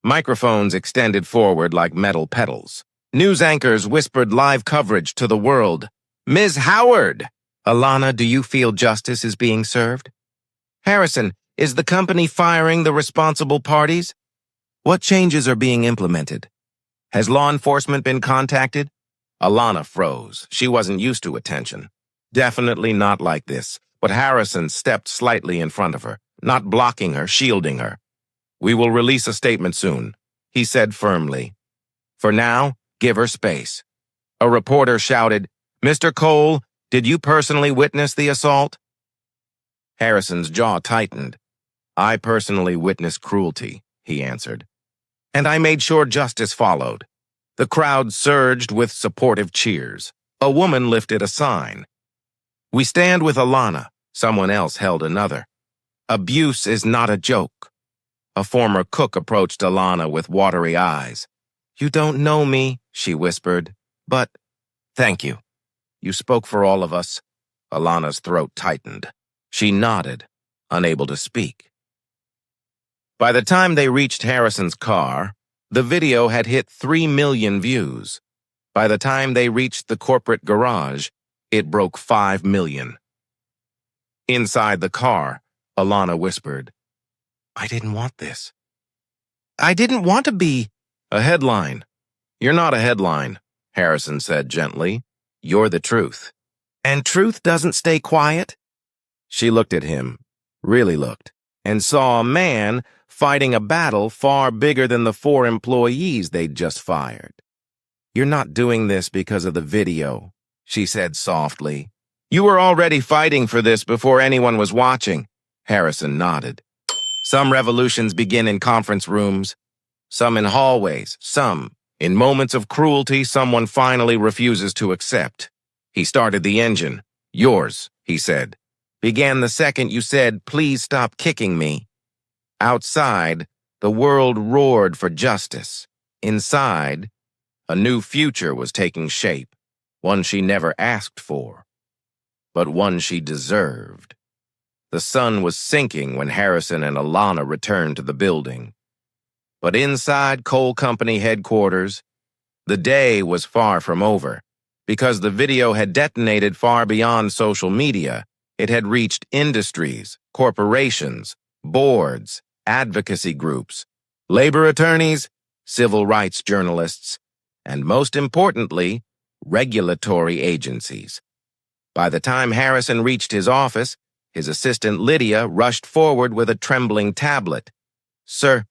Microphones extended forward like metal petals. News anchors whispered live coverage to the world. "Ms. Howard!" "Alana, do you feel justice is being served?" "Harrison, is the company firing the responsible parties?" "What changes are being implemented?" "Has law enforcement been contacted?" Alana froze. She wasn't used to attention. Definitely not like this. But Harrison stepped slightly in front of her, not blocking her, shielding her. "We will release a statement soon," he said firmly. "For now, give her space." A reporter shouted, "Mr. Cole, did you personally witness the assault?" Harrison's jaw tightened. "I personally witnessed cruelty," he answered. "And I made sure justice followed." The crowd surged with supportive cheers. A woman lifted a sign. "We stand with Alana." Someone else held another. "Abuse is not a joke." A former cook approached Alana with watery eyes. "You don't know me," she whispered, "but thank you. You spoke for all of us." Alana's throat tightened. She nodded, unable to speak. By the time they reached Harrison's car, the video had hit 3 million views. By the time they reached the corporate garage, it broke 5 million. Inside the car, Alana whispered, "I didn't want this. I didn't want to be a headline." "You're not a headline," Harrison said gently. "You're the truth." "And truth doesn't stay quiet?" She looked at him, really looked, and saw a man fighting a battle far bigger than the 4 employees they'd just fired. "You're not doing this because of the video," she said softly. "You were already fighting for this before anyone was watching." Harrison nodded. "Some revolutions begin in conference rooms, some in hallways, some in moments of cruelty someone finally refuses to accept." He started the engine. "Yours," he said, "began the second you said, 'Please stop kicking me.'" Outside, the world roared for justice. Inside, a new future was taking shape, one she never asked for, but one she deserved. The sun was sinking when Harrison and Alana returned to the building. But inside Coal Company headquarters, the day was far from over. Because the video had detonated far beyond social media, it had reached industries, corporations, boards, advocacy groups, labor attorneys, civil rights journalists, and most importantly, regulatory agencies. By the time Harrison reached his office, his assistant Lydia rushed forward with a trembling tablet. "Sir,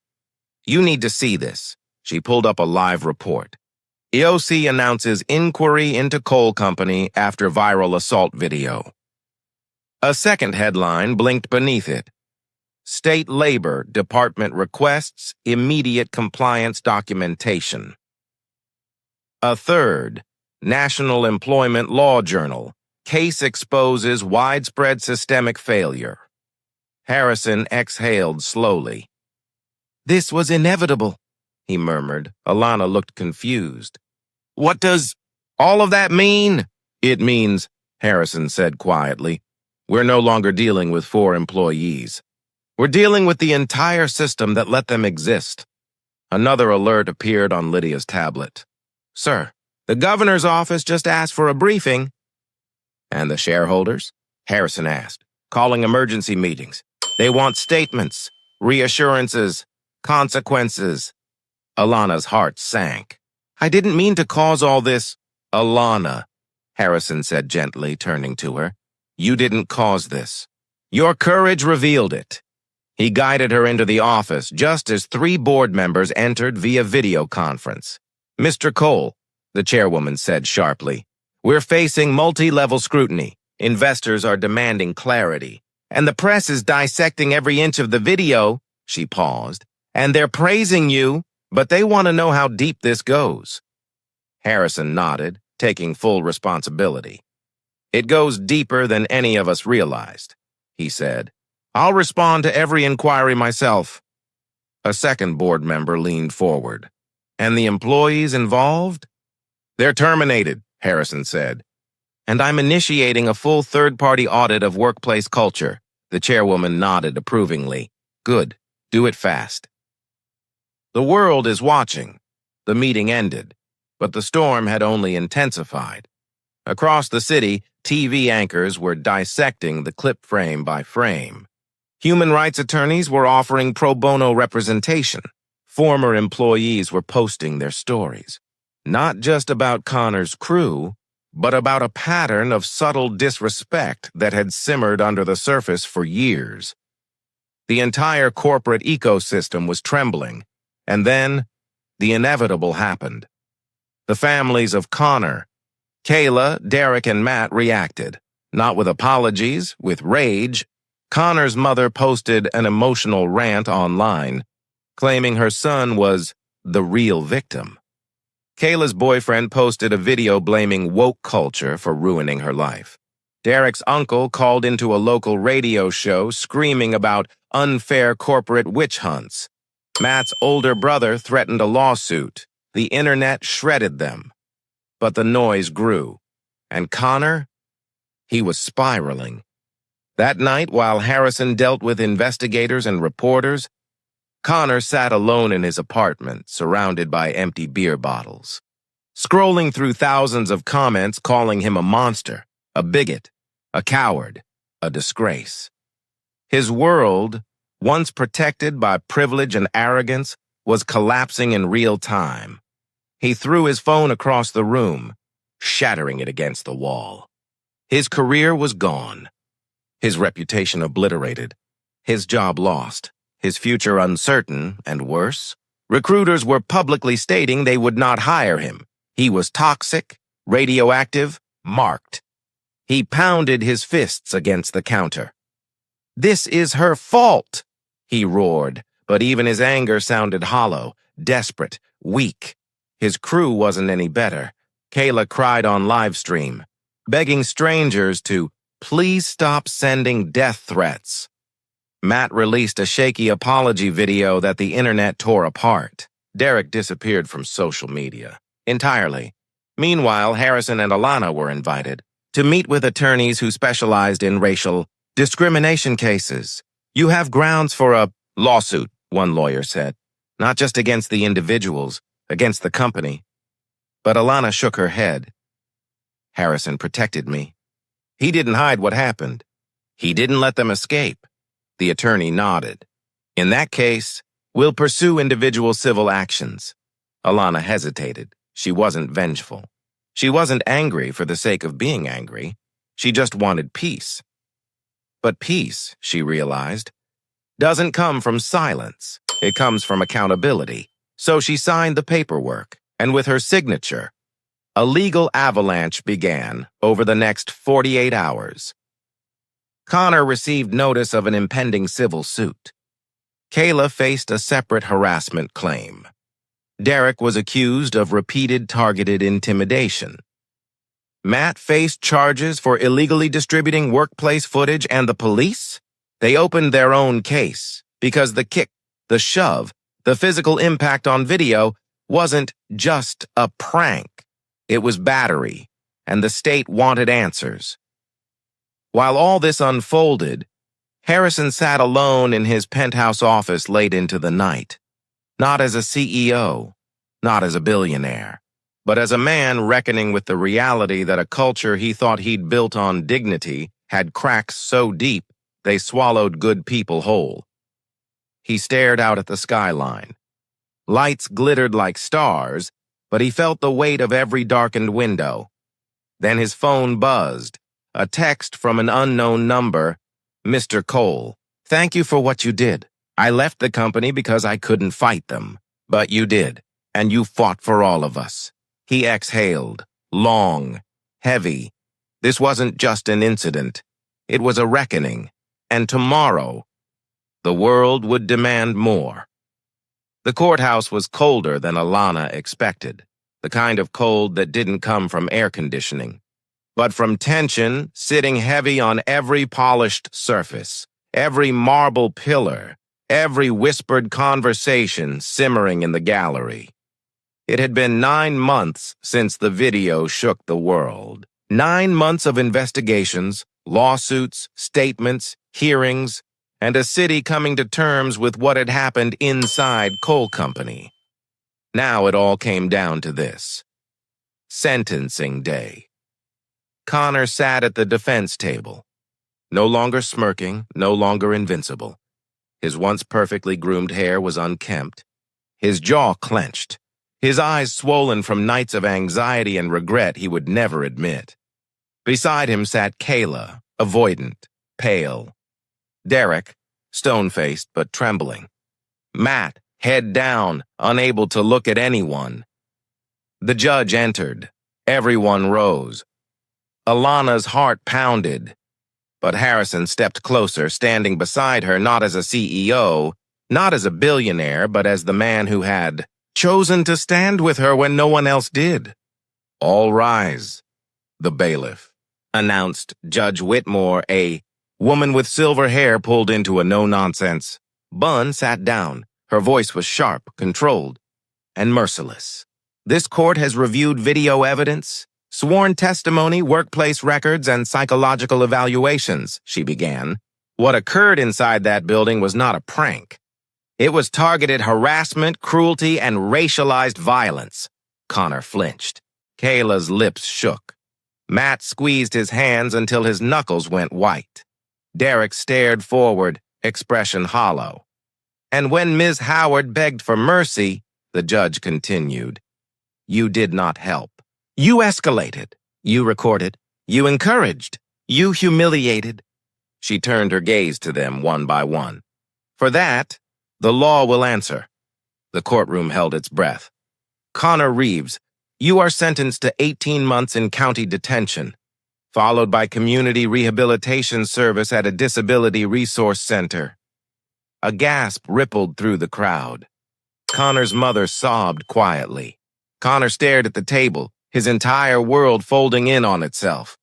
you need to see this." She pulled up a live report. EOC announces inquiry into coal company after viral assault video. A second headline blinked beneath it. State Labor Department requests immediate compliance documentation. A third, National Employment Law Journal, case exposes widespread systemic failure. Harrison exhaled slowly. "This was inevitable," he murmured. Alana looked confused. "What does all of that mean?" "It means," Harrison said quietly, "we're no longer dealing with 4 employees. We're dealing with the entire system that let them exist." Another alert appeared on Lydia's tablet. "Sir, the governor's office just asked for a briefing." "And the shareholders?" Harrison asked. "Calling emergency meetings. They want statements, reassurances, consequences." Alana's heart sank. "I didn't mean to cause all this." "Alana," Harrison said gently, turning to her, "you didn't cause this. Your courage revealed it." He guided her into the office just as 3 board members entered via video conference. "Mr. Cole," the chairwoman said sharply, "we're facing multi-level scrutiny. Investors are demanding clarity. And the press is dissecting every inch of the video." She paused. "And they're praising you, but they want to know how deep this goes." Harrison nodded, taking full responsibility. "It goes deeper than any of us realized," he said. "I'll respond to every inquiry myself." A second board member leaned forward. "And the employees involved?" "They're terminated," Harrison said. "And I'm initiating a full third-party audit of workplace culture." The chairwoman nodded approvingly. "Good. Do it fast." The world is watching. The meeting ended, but the storm had only intensified. Across the city, TV anchors were dissecting the clip frame by frame. Human rights attorneys were offering pro bono representation. Former employees were posting their stories, not just about Connor's crew, but about a pattern of subtle disrespect that had simmered under the surface for years. The entire corporate ecosystem was trembling, and then the inevitable happened. The families of Connor, Kayla, Derek, and Matt reacted, not with apologies, with rage. Connor's mother posted an emotional rant online, claiming her son was the real victim. Kayla's boyfriend posted a video blaming woke culture for ruining her life. Derek's uncle called into a local radio show screaming about unfair corporate witch hunts. Matt's older brother threatened a lawsuit. The internet shredded them. But the noise grew. And Connor? He was spiraling. That night, while Harrison dealt with investigators and reporters, Connor sat alone in his apartment, surrounded by empty beer bottles, scrolling through thousands of comments calling him a monster, a bigot, a coward, a disgrace. His world, once protected by privilege and arrogance, was collapsing in real time. He threw his phone across the room, shattering it against the wall. His career was gone. His reputation obliterated, his job lost, his future uncertain, and worse, recruiters were publicly stating they would not hire him. He was toxic, radioactive, marked. He pounded his fists against the counter. "This is her fault," he roared, but even his anger sounded hollow, desperate, weak. His crew wasn't any better. Kayla cried on livestream, begging strangers to please stop sending death threats. Matt released a shaky apology video that the internet tore apart. Derek disappeared from social media entirely. Meanwhile, Harrison and Alana were invited to meet with attorneys who specialized in racial discrimination cases. "You have grounds for a lawsuit," one lawyer said, "not just against the individuals, against the company." But Alana shook her head. "Harrison protected me. He didn't hide what happened. He didn't let them escape." The attorney nodded. "In that case, we'll pursue individual civil actions." Alana hesitated. She wasn't vengeful. She wasn't angry for the sake of being angry. She just wanted peace. But peace, she realized, doesn't come from silence. It comes from accountability. So she signed the paperwork, and with her signature, a legal avalanche began over the next 48 hours. Connor received notice of an impending civil suit. Kayla faced a separate harassment claim. Derek was accused of repeated targeted intimidation. Matt faced charges for illegally distributing workplace footage, and the police? They opened their own case because the kick, the shove, the physical impact on video wasn't just a prank. It was battery, and the state wanted answers. While all this unfolded, Harrison sat alone in his penthouse office late into the night. Not as a CEO, not as a billionaire, but as a man reckoning with the reality that a culture he thought he'd built on dignity had cracks so deep they swallowed good people whole. He stared out at the skyline. Lights glittered like stars, but he felt the weight of every darkened window. Then his phone buzzed, a text from an unknown number. "Mr. Cole, thank you for what you did. I left the company because I couldn't fight them. But you did, and you fought for all of us." He exhaled, long, heavy. This wasn't just an incident. It was a reckoning. And tomorrow, the world would demand more. The courthouse was colder than Alana expected, the kind of cold that didn't come from air conditioning, but from tension sitting heavy on every polished surface, every marble pillar, every whispered conversation simmering in the gallery. It had been 9 months since the video shook the world. 9 months of investigations, lawsuits, statements, hearings, and a city coming to terms with what had happened inside Coal Company. Now it all came down to this. Sentencing day. Connor sat at the defense table, no longer smirking, no longer invincible. His once perfectly groomed hair was unkempt. His jaw clenched, his eyes swollen from nights of anxiety and regret he would never admit. Beside him sat Kayla, avoidant, pale. Derek, stone-faced but trembling. Matt, head down, unable to look at anyone. The judge entered. Everyone rose. Alana's heart pounded. But Harrison stepped closer, standing beside her not as a CEO, not as a billionaire, but as the man who had chosen to stand with her when no one else did. "All rise," the bailiff announced. Judge Whitmore, a woman with silver hair, pulled into a no-nonsense. Bunn sat down. Her voice was sharp, controlled, and merciless. "This court has reviewed video evidence, sworn testimony, workplace records, and psychological evaluations," she began. "What occurred inside that building was not a prank. It was targeted harassment, cruelty, and racialized violence." Connor flinched. Kayla's lips shook. Matt squeezed his hands until his knuckles went white. Derek stared forward, expression hollow. "And when Ms. Howard begged for mercy," the judge continued, "you did not help. You escalated. You recorded. You encouraged. You humiliated." She turned her gaze to them one by one. "For that, the law will answer." The courtroom held its breath. "Connor Reeves, you are sentenced to 18 months in county detention, followed by community rehabilitation service at a disability resource center." A gasp rippled through the crowd. Connor's mother sobbed quietly. Connor stared at the table, his entire world folding in on itself.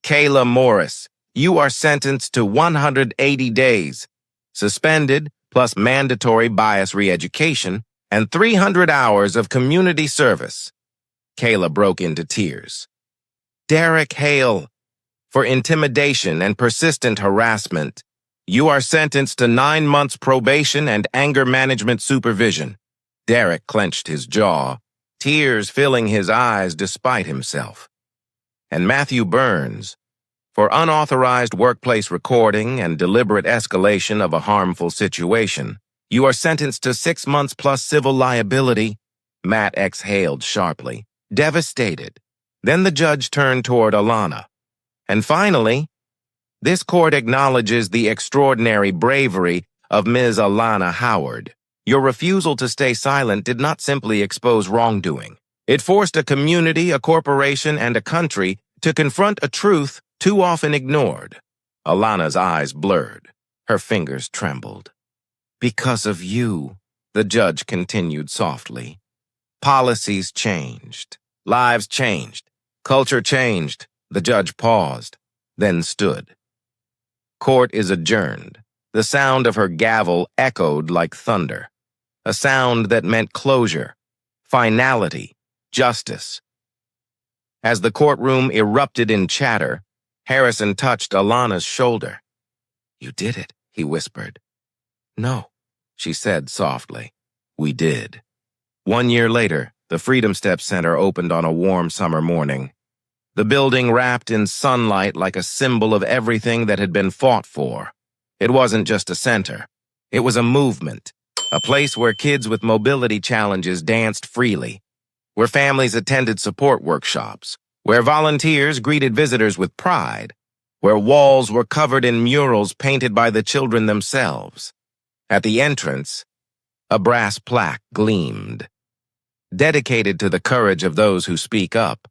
"Kayla Morris, you are sentenced to 180 days, suspended plus mandatory bias re-education, and 300 hours of community service." Kayla broke into tears. "Derek Hale, for intimidation and persistent harassment, you are sentenced to 9 months probation and anger management supervision." Derek clenched his jaw, tears filling his eyes despite himself. "And Matthew Burns, for unauthorized workplace recording and deliberate escalation of a harmful situation, you are sentenced to 6 months plus civil liability." Matt exhaled sharply, devastated. Then the judge turned toward Alana. And finally, this court acknowledges the extraordinary bravery of Ms. Alana Howard. Your refusal to stay silent did not simply expose wrongdoing. It forced a community, a corporation, and a country to confront a truth too often ignored. Alana's eyes blurred. Her fingers trembled. Because of you, the judge continued softly. Policies changed. Lives changed. Culture changed. The judge paused, then stood. Court is adjourned. The sound of her gavel echoed like thunder. A sound that meant closure, finality, justice. As the courtroom erupted in chatter, Harrison touched Alana's shoulder. "You did it," he whispered. "No," she said softly. "We did." 1 year later, the Freedom Steps Center opened on a warm summer morning. The building wrapped in sunlight like a symbol of everything that had been fought for. It wasn't just a center. It was a movement, a place where kids with mobility challenges danced freely, where families attended support workshops, where volunteers greeted visitors with pride, where walls were covered in murals painted by the children themselves. At the entrance, a brass plaque gleamed, dedicated to the courage of those who speak up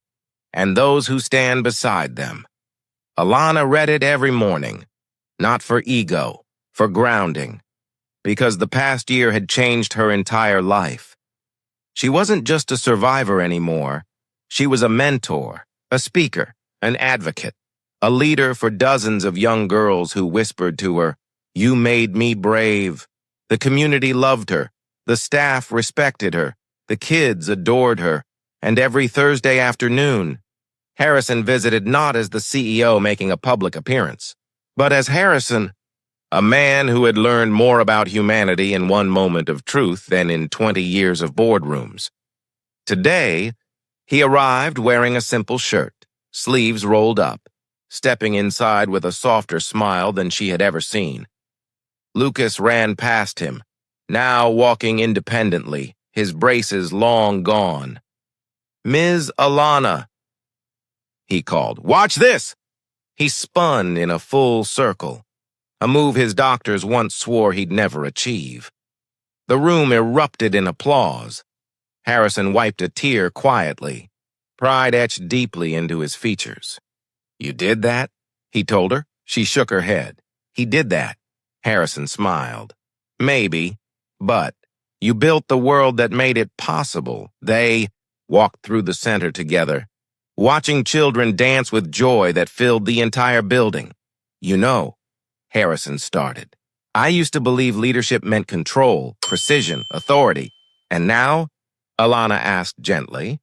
and those who stand beside them. Alana read it every morning, not for ego, for grounding, because the past year had changed her entire life. She wasn't just a survivor anymore. She was a mentor, a speaker, an advocate, a leader for dozens of young girls who whispered to her, "You made me brave." The community loved her. The staff respected her. The kids adored her. And every Thursday afternoon, Harrison visited not as the CEO making a public appearance, but as Harrison, a man who had learned more about humanity in one moment of truth than in 20 years of boardrooms. Today, he arrived wearing a simple shirt, sleeves rolled up, stepping inside with a softer smile than she had ever seen. Lucas ran past him, now walking independently, his braces long gone. "Ms. Alana," he called. "Watch this!" He spun in a full circle, a move his doctors once swore he'd never achieve. The room erupted in applause. Harrison wiped a tear quietly, pride etched deeply into his features. "You did that?" he told her. She shook her head. "He did that." Harrison smiled. "Maybe, but you built the world that made it possible." They walked through the center together, watching children dance with joy that filled the entire building. "You know," Harrison started, "I used to believe leadership meant control, precision, authority. And now?" Alana asked gently.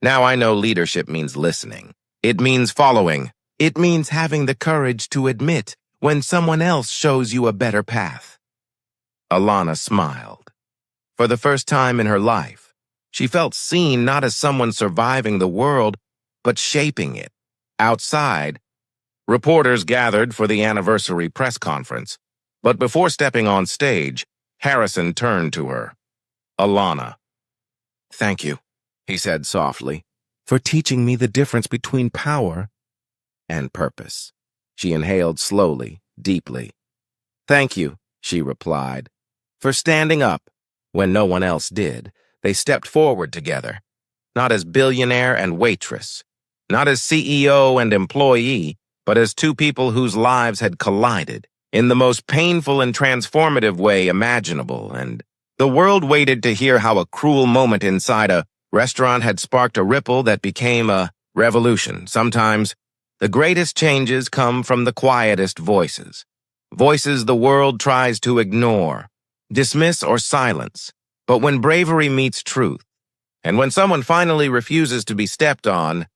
"Now I know leadership means listening. It means following. It means having the courage to admit when someone else shows you a better path." Alana smiled. For the first time in her life, she felt seen not as someone surviving the world, but shaping it. Outside, reporters gathered for the anniversary press conference, but before stepping on stage, Harrison turned to her. "Alana." "Thank you," he said softly, "for teaching me the difference between power and purpose." She inhaled slowly, deeply. "Thank you," she replied, "for standing up when no one else did." They stepped forward together, not as billionaire and waitress, not as CEO and employee, but as two people whose lives had collided in the most painful and transformative way imaginable, and the world waited to hear how a cruel moment inside a restaurant had sparked a ripple that became a revolution. Sometimes, the greatest changes come from the quietest voices, voices the world tries to ignore, dismiss, or silence. But when bravery meets truth, and when someone finally refuses to be stepped on,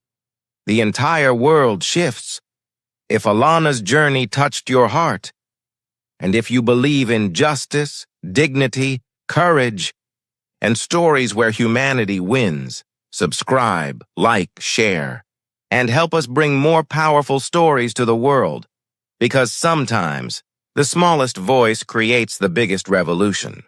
the entire world shifts. If Alana's journey touched your heart, and if you believe in justice, dignity, courage, and stories where humanity wins, subscribe, like, share, and help us bring more powerful stories to the world, because sometimes the smallest voice creates the biggest revolution.